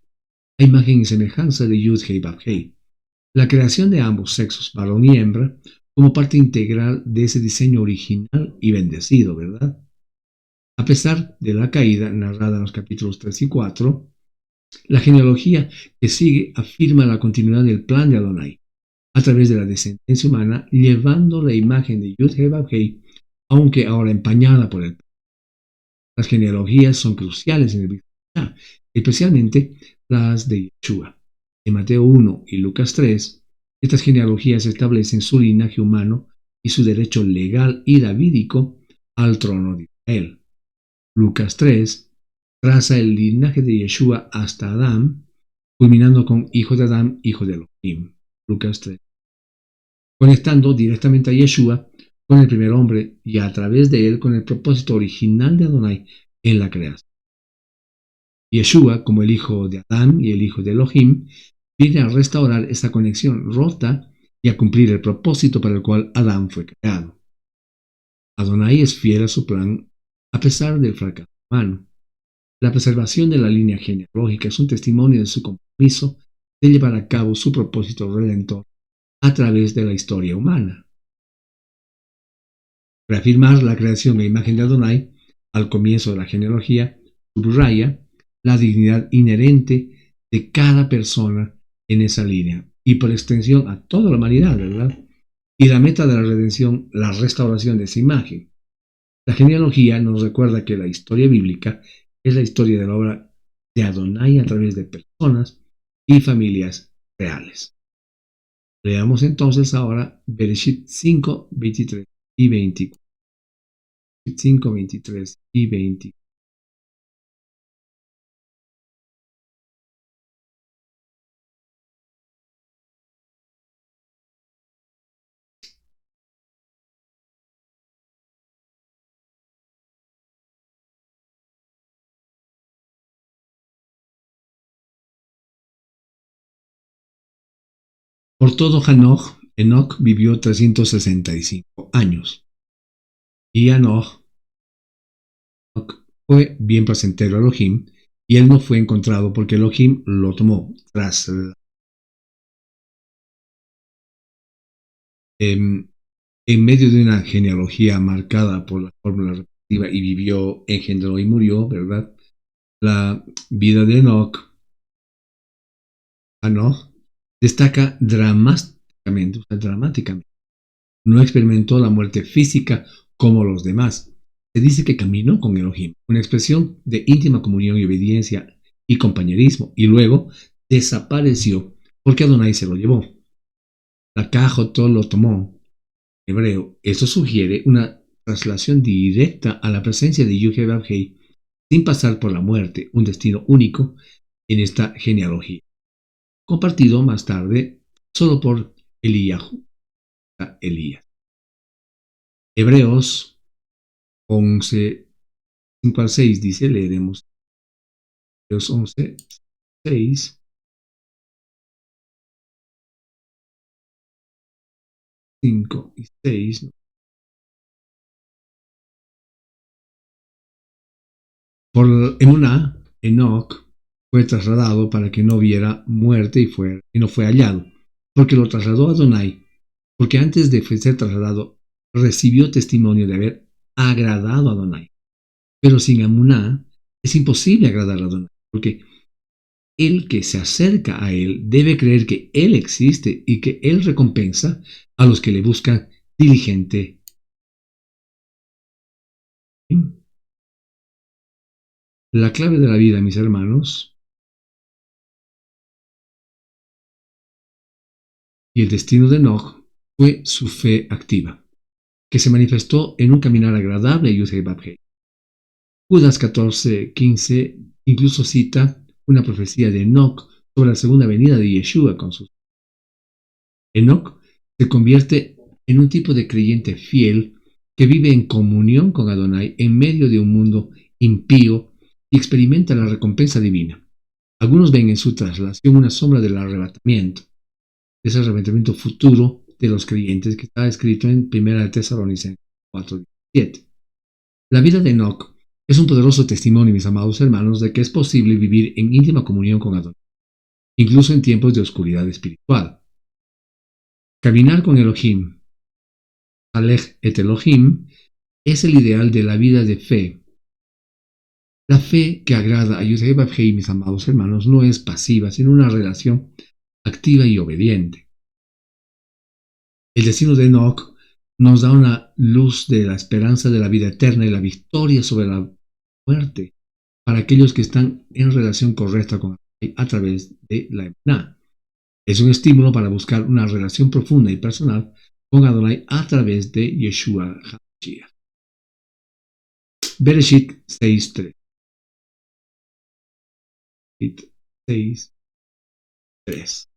a imagen y semejanza de Yud-Hei Vav-Hei. La creación de ambos sexos, varón y hembra, como parte integral de ese diseño original y bendecido, ¿verdad? A pesar de la caída narrada en los capítulos 3 y 4, la genealogía que sigue afirma la continuidad del plan de Adonai a través de la descendencia humana, llevando la imagen de Yud-Heh-Vav-Heh, aunque ahora empañada por el. Las genealogías son cruciales en el Brit Milá, especialmente las de Yeshua. En Mateo 1 y Lucas 3, estas genealogías establecen su linaje humano y su derecho legal y davídico al trono de Israel. Lucas 3 traza el linaje de Yeshua hasta Adán, culminando con hijo de Adán, hijo de Elohim. Lucas 3. Conectando directamente a Yeshua con el primer hombre y a través de él con el propósito original de Adonai en la creación. Yeshua, como el hijo de Adán y el hijo de Elohim, viene a restaurar esta conexión rota y a cumplir el propósito para el cual Adán fue creado. Adonai es fiel a su plan a pesar del fracaso humano. La preservación de la línea genealógica es un testimonio de su compromiso de llevar a cabo su propósito redentor a través de la historia humana. Reafirmar la creación e imagen de Adonai al comienzo de la genealogía subraya la dignidad inherente de cada persona en esa línea y por extensión a toda la humanidad, ¿verdad? Y la meta de la redención, la restauración de esa imagen. La genealogía nos recuerda que la historia bíblica es la historia de la obra de Adonai a través de personas y familias reales. Leamos entonces ahora Bereshit 5, 23 y 24. 5, 23 y 24. Por todo Enoch vivió 365 años. Y Enoch fue bien placentero a Elohim, y él no fue encontrado porque Elohim lo tomó tras en medio de una genealogía marcada por la fórmula repetitiva y vivió, engendró y murió, ¿verdad? La vida de Enoch destaca dramáticamente. No experimentó la muerte física como los demás. Se dice que caminó con Elohim, una expresión de íntima comunión y obediencia y compañerismo, y luego desapareció porque Adonai se lo llevó. La Cajotó lo tomó. Hebreo, esto sugiere una traslación directa a la presencia de Yud-Heh-Vav-Heh sin pasar por la muerte, un destino único en esta genealogía, compartido más tarde solo por Elías. Hebreos 11, 5 al 6 dice, leeremos Hebreos 11, 6. 5 y 6. Por Emuná, Enoch fue trasladado para que no viera muerte y no fue hallado, porque lo trasladó a Adonai, porque antes de ser trasladado recibió testimonio de haber agradado a Adonai. Pero sin Emuná es imposible agradar a Adonai, porque el que se acerca a él debe creer que él existe y que él recompensa a los que le buscan diligente. La clave de la vida, mis hermanos, y el destino de Enoch fue su fe activa, que se manifestó en un caminar agradable a Yud-Heh-Vav-Heh. Judas 14:15 incluso cita una profecía de Enoch sobre la segunda venida de Yeshua con sus. Enoch se convierte en un tipo de creyente fiel que vive en comunión con Adonai en medio de un mundo impío y experimenta la recompensa divina. Algunos ven en su traslación una sombra del arrebatamiento, de ese arrebatamiento futuro de los creyentes que está escrito en 1 Tesalonicenses 4:17. La vida de Enoch es un poderoso testimonio, mis amados hermanos, de que es posible vivir en íntima comunión con Adonai, incluso en tiempos de oscuridad espiritual. Caminar con Elohim, Alej et Elohim, es el ideal de la vida de fe, La fe que agrada a Yud-Heh Vav-Heh, mis amados hermanos, no es pasiva, sino una relación activa y obediente. El destino de Enoch nos da una luz de la esperanza de la vida eterna y la victoria sobre la muerte para aquellos que están en relación correcta con Adonai a través de la emuná. Es un estímulo para buscar una relación profunda y personal con Adonai a través de Yeshua HaMashiach. Bereshit 6.3. 6.3.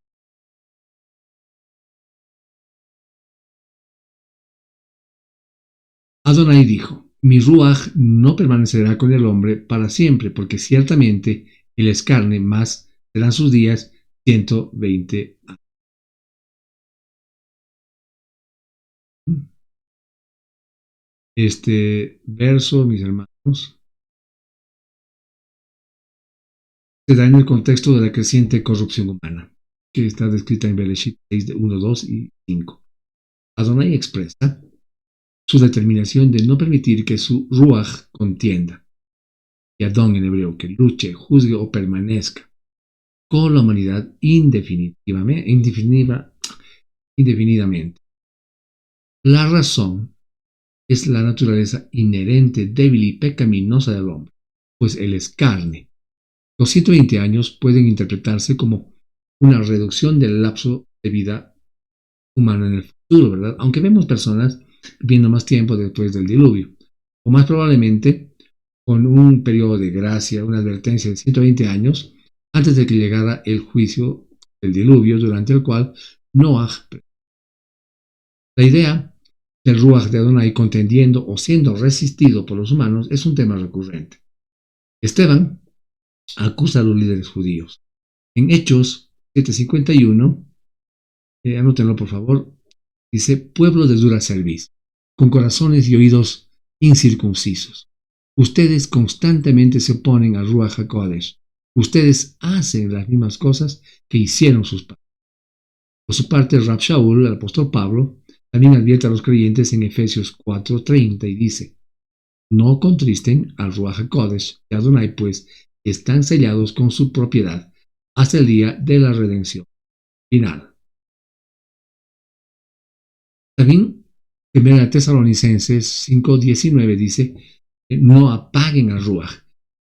Adonai dijo: Mi ruaj no permanecerá con el hombre para siempre, porque ciertamente él es carne, más serán sus días 120 años. Este verso, mis hermanos, se da en el contexto de la creciente corrupción humana, que está descrita en Bereshit 6, 1, 2 y 5. Adonai expresa su determinación de no permitir que su ruaj contienda, y Adón en hebreo, que luche, juzgue o permanezca con la humanidad indefinidamente. La razón es la naturaleza inherente, débil y pecaminosa del hombre, pues él es carne. Los 120 años pueden interpretarse como una reducción del lapso de vida humano en el futuro, ¿verdad? Aunque vemos personas viviendo más tiempo después del diluvio, o más probablemente con un periodo de gracia, una advertencia de 120 años antes de que llegara el juicio del diluvio, durante el cual Noah. La idea del Ruach de Adonai contendiendo o siendo resistido por los humanos es un tema recurrente. Esteban acusa a los líderes judíos. En Hechos 7:51, anótenlo por favor, dice: pueblo de dura cerviz, con corazones y oídos incircuncisos. Ustedes constantemente se oponen al Ruach HaKodesh. Ustedes hacen las mismas cosas que hicieron sus padres. Por su parte, Rab Shaul, el apóstol Pablo, también advierte a los creyentes en Efesios 4:30 y dice: no contristen al Ruach HaKodesh de Adonai, pues están sellados con su propiedad hasta el día de la redención final. También 1 Tesalonicenses 5:19 dice: no apaguen al Ruach.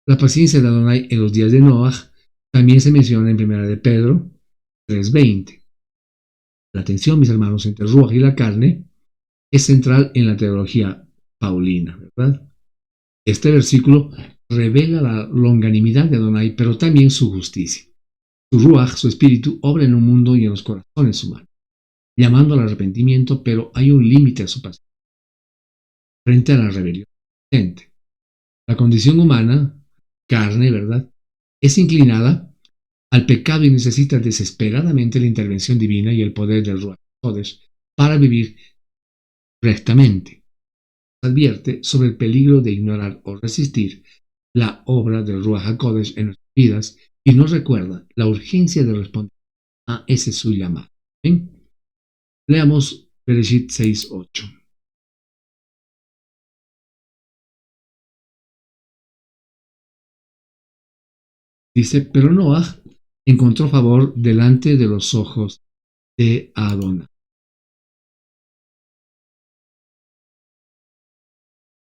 La paciencia de Adonai en los días de Noah también se menciona en 1 de Pedro 3:20. La tensión, mis hermanos, entre el Ruach y la carne es central en la teología paulina, ¿verdad? Este versículo revela la longanimidad de Adonai, pero también su justicia. Su Ruach, su espíritu, obra en un mundo y en los corazones humanos, llamando al arrepentimiento, pero hay un límite a su paciencia frente a la rebelión. La condición humana, carne, ¿verdad?, es inclinada al pecado y necesita desesperadamente la intervención divina y el poder del Ruach HaKodesh para vivir rectamente. Advierte sobre el peligro de ignorar o resistir la obra del Ruach HaKodesh en nuestras vidas y nos recuerda la urgencia de responder a ese su llamado. ¿Bien? Leamos Bereshit 6:8. Dice: pero Noah encontró favor delante de los ojos de Adonai.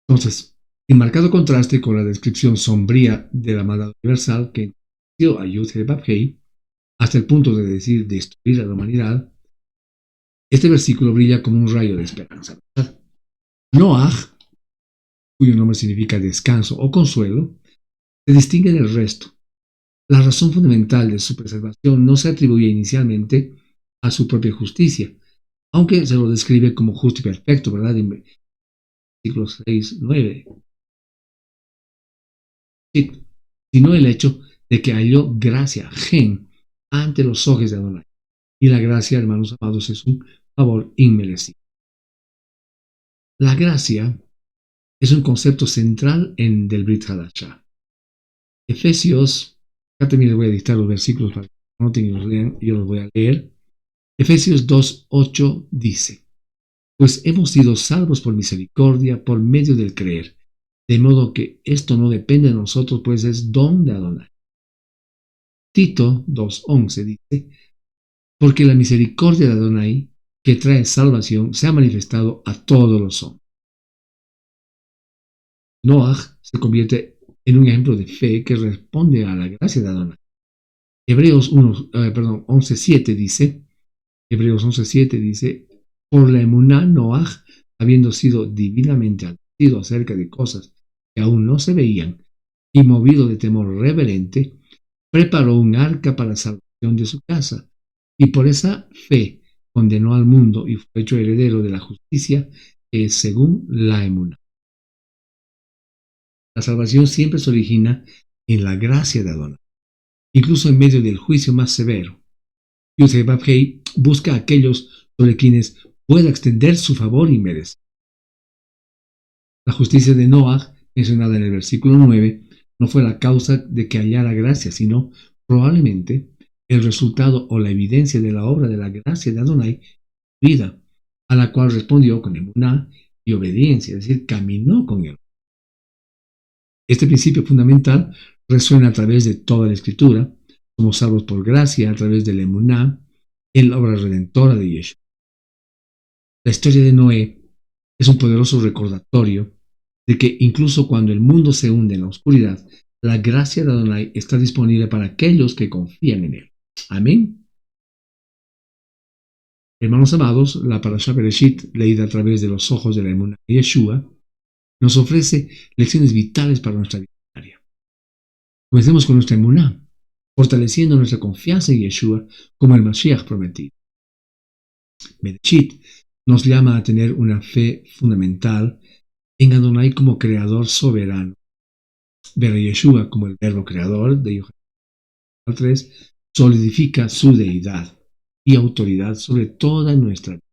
Entonces, en marcado contraste con la descripción sombría de la maldad universal que dio a Yud-Heh Vav-Heh hasta el punto de decir destruir a la humanidad, este versículo brilla como un rayo de esperanza, ¿verdad? Noah, cuyo nombre significa descanso o consuelo, se distingue del resto. La razón fundamental de su preservación no se atribuye inicialmente a su propia justicia, aunque se lo describe como justo y perfecto, ¿verdad? En versículos 6-9. Sí, sino el hecho de que halló gracia, gen, ante los ojos de Adonai. Y la gracia, hermanos amados, es un favor inmerecido. La gracia es un concepto central en del Brit Hadashah. Efesios, acá también les voy a dictar los versículos para que noten y los lean, y yo los voy a leer. Efesios 2:8 dice: pues hemos sido salvos por misericordia por medio del creer. De modo que esto no depende de nosotros, pues es don de Adonai. Tito 2:11 dice, porque la misericordia de Adonai, que trae salvación, se ha manifestado a todos los hombres. Noah se convierte en un ejemplo de fe que responde a la gracia de Adonai. Hebreos 11:7 dice, por la emuná Noah, habiendo sido divinamente advertido acerca de cosas que aún no se veían, y movido de temor reverente, preparó un arca para la salvación de su casa, y por esa fe condenó al mundo y fue hecho heredero de la justicia que es según la emuná. La salvación siempre se origina en la gracia de Adonai, incluso en medio del juicio más severo. Yud-Heh-Vav-Heh busca a aquellos sobre quienes pueda extender su favor y merecer. La justicia de Noah, mencionada en el versículo 9, no fue la causa de que hallara gracia, sino probablemente el resultado o la evidencia de la obra de la gracia de Adonai, vida, a la cual respondió con emuná y obediencia, es decir, caminó con él. Este principio fundamental resuena a través de toda la Escritura. Somos salvos por gracia a través de la emuná en la obra redentora de Yeshua. La historia de Noé es un poderoso recordatorio de que incluso cuando el mundo se hunde en la oscuridad, la gracia de Adonai está disponible para aquellos que confían en él. Amén. Hermanos amados, la Parashá Bereshit, leída a través de los ojos de la emuná de Yeshua, nos ofrece lecciones vitales para nuestra vida diaria. Comencemos con nuestra emuná, fortaleciendo nuestra confianza en Yeshua como el Mashiach prometido. Bereshit nos llama a tener una fe fundamental en Adonai como creador soberano. Ver a Yeshua como el verbo creador de Yohanan 3 solidifica su deidad y autoridad sobre toda nuestra vida.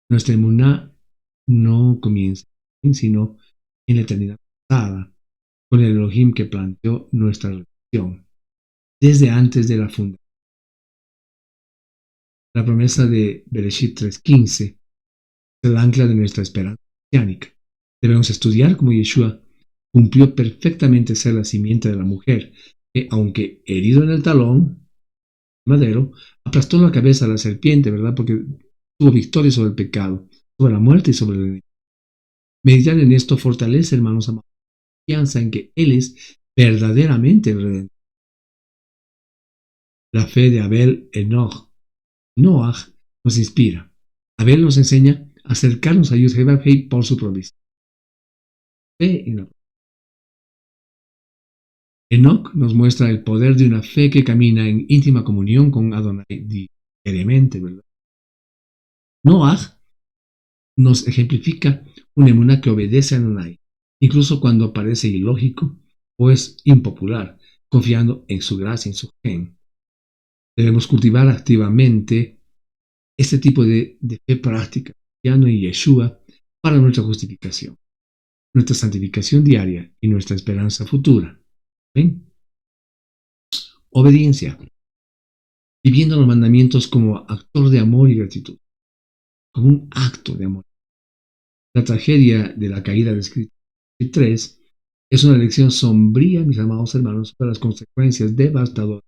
Nuestra emuná no comienza, sino en la eternidad pasada, con el Elohim que planteó nuestra religión, desde antes de la fundación. La promesa de Bereshit 3:15 es el ancla de nuestra esperanza mesiánica. Debemos estudiar cómo Yeshua cumplió perfectamente ser la simiente de la mujer, que, aunque herido en el talón, madero, aplastó la cabeza a la serpiente, ¿verdad? Porque tuvo victoria sobre el pecado, sobre la muerte y sobre el enemigo. Meditar en esto fortalece, hermanos amados, la confianza en que Él es verdaderamente el Redentor. La fe de Abel, Enoch, Noah nos inspira. Abel nos enseña a acercarnos a Yud-Heh-Vav-Heh por su provisión. Fe en la Enoch nos muestra el poder de una fe que camina en íntima comunión con Adonai diariamente, ¿verdad? Noah nos ejemplifica una emuná que obedece a Adonai, incluso cuando parece ilógico o es impopular, confiando en su gracia, en su gen. Debemos cultivar activamente este tipo de fe práctica, cristiano y Yeshua, para nuestra justificación, nuestra santificación diaria y nuestra esperanza futura. ¿Ven? Obediencia. Viviendo los mandamientos como actor de amor y gratitud, como un acto de amor. La tragedia de la caída descrita en 3 es una lección sombría, mis amados hermanos, sobre las consecuencias devastadoras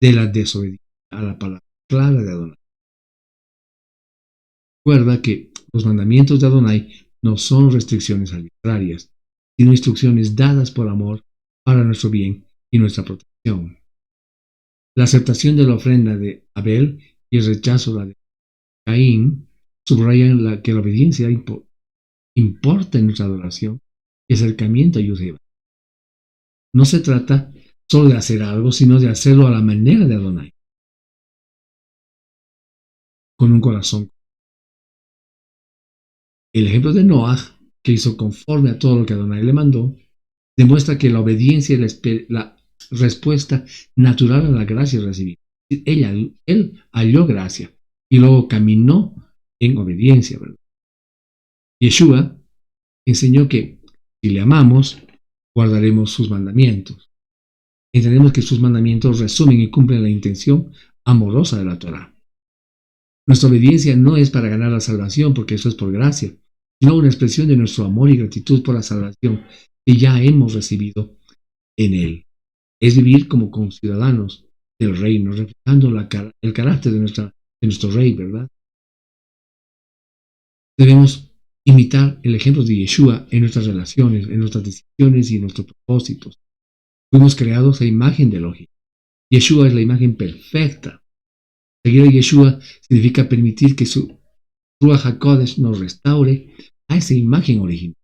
de la desobediencia a la palabra clara de Adonai. Recuerda que los mandamientos de Adonai no son restricciones arbitrarias, sino instrucciones dadas por amor para nuestro bien y nuestra protección. La aceptación de la ofrenda de Abel y el rechazo de la de Caín subrayan que la obediencia importa en nuestra adoración y acercamiento a Yud-Heh. No se trata solo de hacer algo, sino de hacerlo a la manera de Adonai, con un corazón. El ejemplo de Noah, que hizo conforme a todo lo que Adonai le mandó, demuestra que la obediencia es la respuesta natural a la gracia recibida. Él halló gracia y luego caminó en obediencia, ¿verdad? Yeshua enseñó que si le amamos, guardaremos sus mandamientos. Entendemos que sus mandamientos resumen y cumplen la intención amorosa de la Torá. Nuestra obediencia no es para ganar la salvación, porque eso es por gracia, sino una expresión de nuestro amor y gratitud por la salvación que ya hemos recibido en Él. Es vivir como conciudadanos del reino, reflejando el carácter de nuestro Rey, ¿verdad? Debemos imitar el ejemplo de Yeshua en nuestras relaciones, en nuestras decisiones y en nuestros propósitos. Fuimos creados a imagen de Elohim. Yeshua es la imagen perfecta. Seguir a Yeshua significa permitir que su Ruach HaKodesh nos restaure a esa imagen original,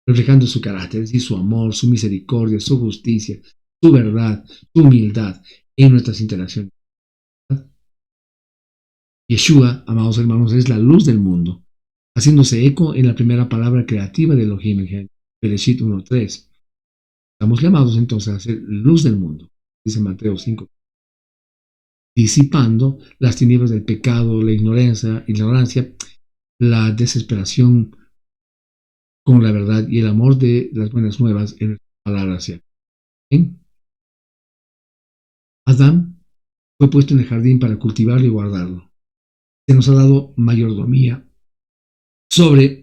reflejando su carácter, es decir, su amor, su misericordia, su justicia, su verdad, su humildad en nuestras interacciones. Yeshua, amados hermanos, es la luz del mundo, haciéndose eco en la primera palabra creativa de Elohim en Bereshit 1:3. Estamos llamados entonces a ser luz del mundo, dice Mateo 5, disipando las tinieblas del pecado, la ignorancia, la desesperación con la verdad y el amor de las buenas nuevas en nuestras palabras. ¿Bien? Adán fue puesto en el jardín para cultivarlo y guardarlo. Se nos ha dado mayordomía sobre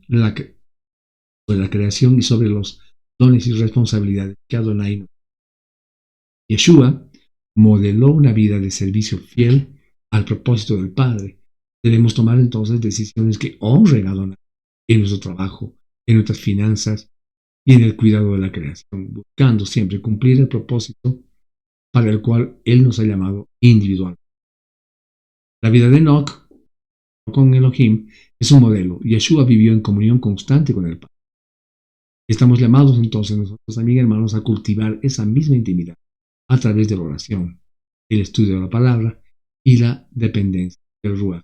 la creación y sobre los dones y responsabilidades que Adonai nos dio. Yeshua modeló una vida de servicio fiel al propósito del Padre. Debemos tomar entonces decisiones que honren a Adonai en nuestro trabajo, en nuestras finanzas y en el cuidado de la creación, buscando siempre cumplir el propósito para el cual Él nos ha llamado individual. La vida de Enoch con Elohim es un modelo. Yeshua vivió en comunión constante con el Padre. Estamos llamados entonces nosotros también, hermanos, a cultivar esa misma intimidad a través de la oración, el estudio de la palabra y la dependencia del Ruach.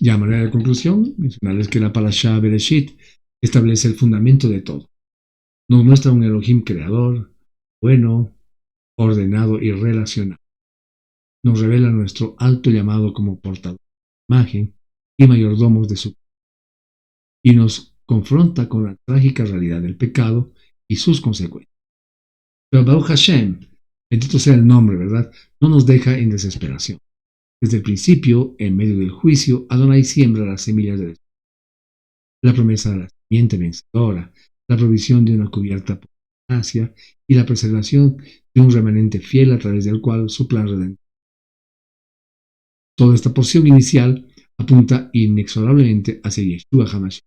Ya a manera de conclusión, mencionarles que la Parashá Bereshit establece el fundamento de todo. Nos muestra un Elohim creador, bueno, ordenado y relacionado. Nos revela nuestro alto llamado como portador de imagen y mayordomos de su, y nos confronta con la trágica realidad del pecado y sus consecuencias. Pero Baruch Hashem, bendito sea el nombre, ¿verdad?, no nos deja en desesperación. Desde el principio, en medio del juicio, Adonai siembra las semillas de la promesa de la simiente vencedora, la provisión de una cubierta por gracia y la preservación de un remanente fiel a través del cual su plan redentor. Toda esta porción inicial apunta inexorablemente hacia Yeshua HaMashiach.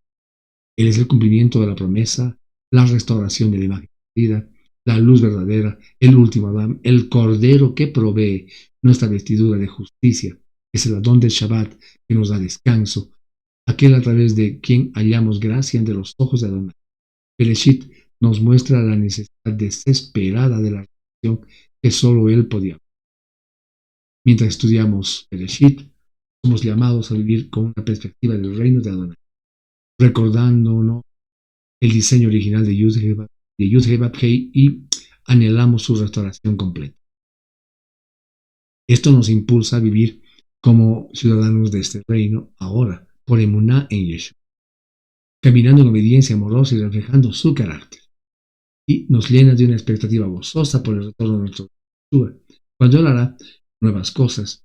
Él es el cumplimiento de la promesa, la restauración de la imagen perdida, la luz verdadera, el último Adán, el Cordero que provee nuestra vestidura de justicia. Es el Adón del Shabbat que nos da descanso, aquel a través de quien hallamos gracia ante los ojos de Adonai. Bereshit nos muestra la necesidad desesperada de la relación que solo Él podía. Mientras estudiamos Bereshit, somos llamados a vivir con una perspectiva del reino de Adonai, recordándonos el diseño original de Yud-Heh-Vav-Hei y anhelamos su restauración completa. Esto nos impulsa a vivir como ciudadanos de este reino ahora, por emuná en Yeshua, caminando en obediencia amorosa y reflejando su carácter. Y nos llena de una expectativa gozosa por el retorno de nuestro Yeshua, cuando Él hará nuevas cosas,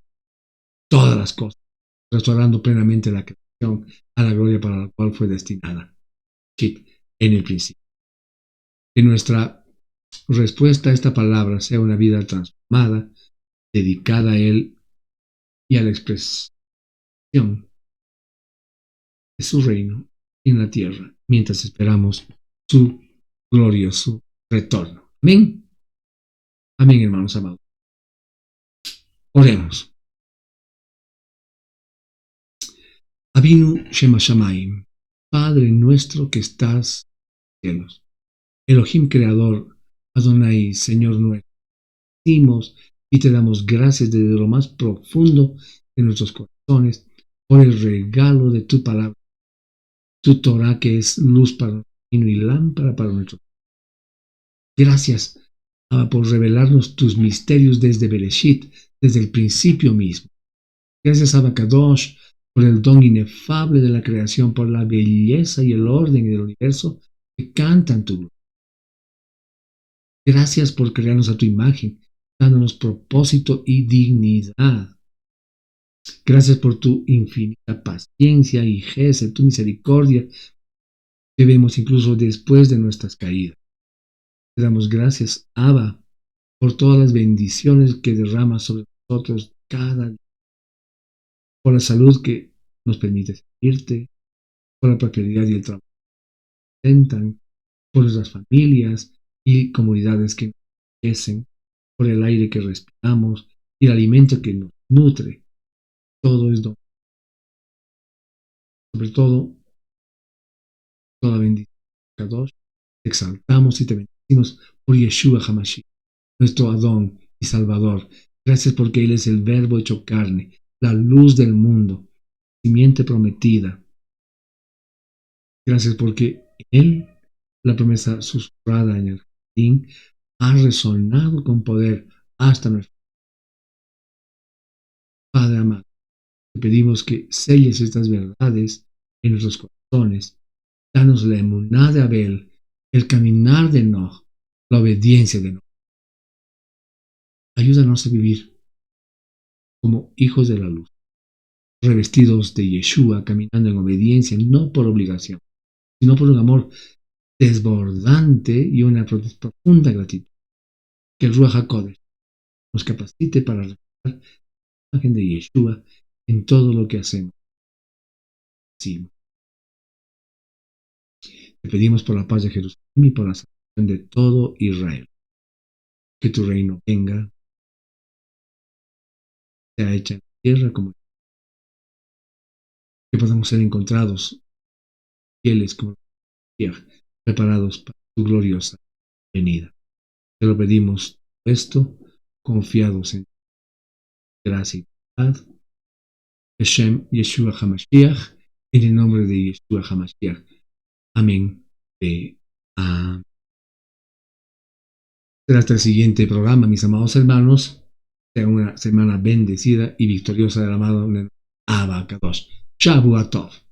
todas las cosas, restaurando plenamente la creación a la gloria para la cual fue destinada en el principio. Que nuestra respuesta a esta palabra sea una vida transformada, dedicada a Él y a la expresión de su reino en la tierra, mientras esperamos su glorioso retorno. Amén. Amén, hermanos amados. Oremos. Avinu Shema Shamayim, Padre nuestro que estás en los cielos, Elohim Creador, Adonai, Señor nuestro, decimos y te damos gracias desde lo más profundo de nuestros corazones por el regalo de tu palabra, tu Torah que es luz para nuestro camino y lámpara para nuestro. Gracias, por revelarnos tus misterios desde Bereshit, desde el principio mismo. Gracias, Abba Kadosh, por el don inefable de la creación, por la belleza y el orden del universo que cantan tu gloria. Gracias por crearnos a tu imagen, dándonos propósito y dignidad. Gracias por tu infinita paciencia y gesed, tu misericordia, que vemos incluso después de nuestras caídas. Te damos gracias, Abba, por todas las bendiciones que derramas sobre nosotros cada día, por la salud que nos permite servirte, por la prosperidad y el trabajo que intentan, por nuestras familias y comunidades que nos enriquecen, por el aire que respiramos y el alimento que nos nutre. Todo es don. Sobre todo, toda bendición. Kadosh, te exaltamos y te bendecimos por Yeshua Hamashiach, nuestro Adón y Salvador. Gracias porque Él es el Verbo hecho carne, la luz del mundo, simiente prometida. Gracias porque Él, la promesa susurrada en el jardín, ha resonado con poder hasta nuestro Padre amado. Te pedimos que selles estas verdades en nuestros corazones. Danos la emuná de Abel, el caminar de Enoch, la obediencia de Enoch. Ayúdanos a vivir como hijos de la luz, revestidos de Yeshua, caminando en obediencia, no por obligación, sino por un amor desbordante y una profunda gratitud. Que el Ruach HaKodesh nos capacite para reflejar la imagen de Yeshua en todo lo que hacemos. Sí. Te pedimos por la paz de Jerusalén y por la salvación de todo Israel. Que tu reino venga, sea hecha en la tierra como que podamos ser encontrados fieles como preparados para tu gloriosa venida. Te lo pedimos esto, confiados en gracia y paz. Hashem Yeshua HaMashiach, en el nombre de Yeshua HaMashiach. Amén. Amén. Hasta el siguiente programa, mis amados hermanos. Sea una semana bendecida y victoriosa del amado Abba Kadosh. Shavuot Tov.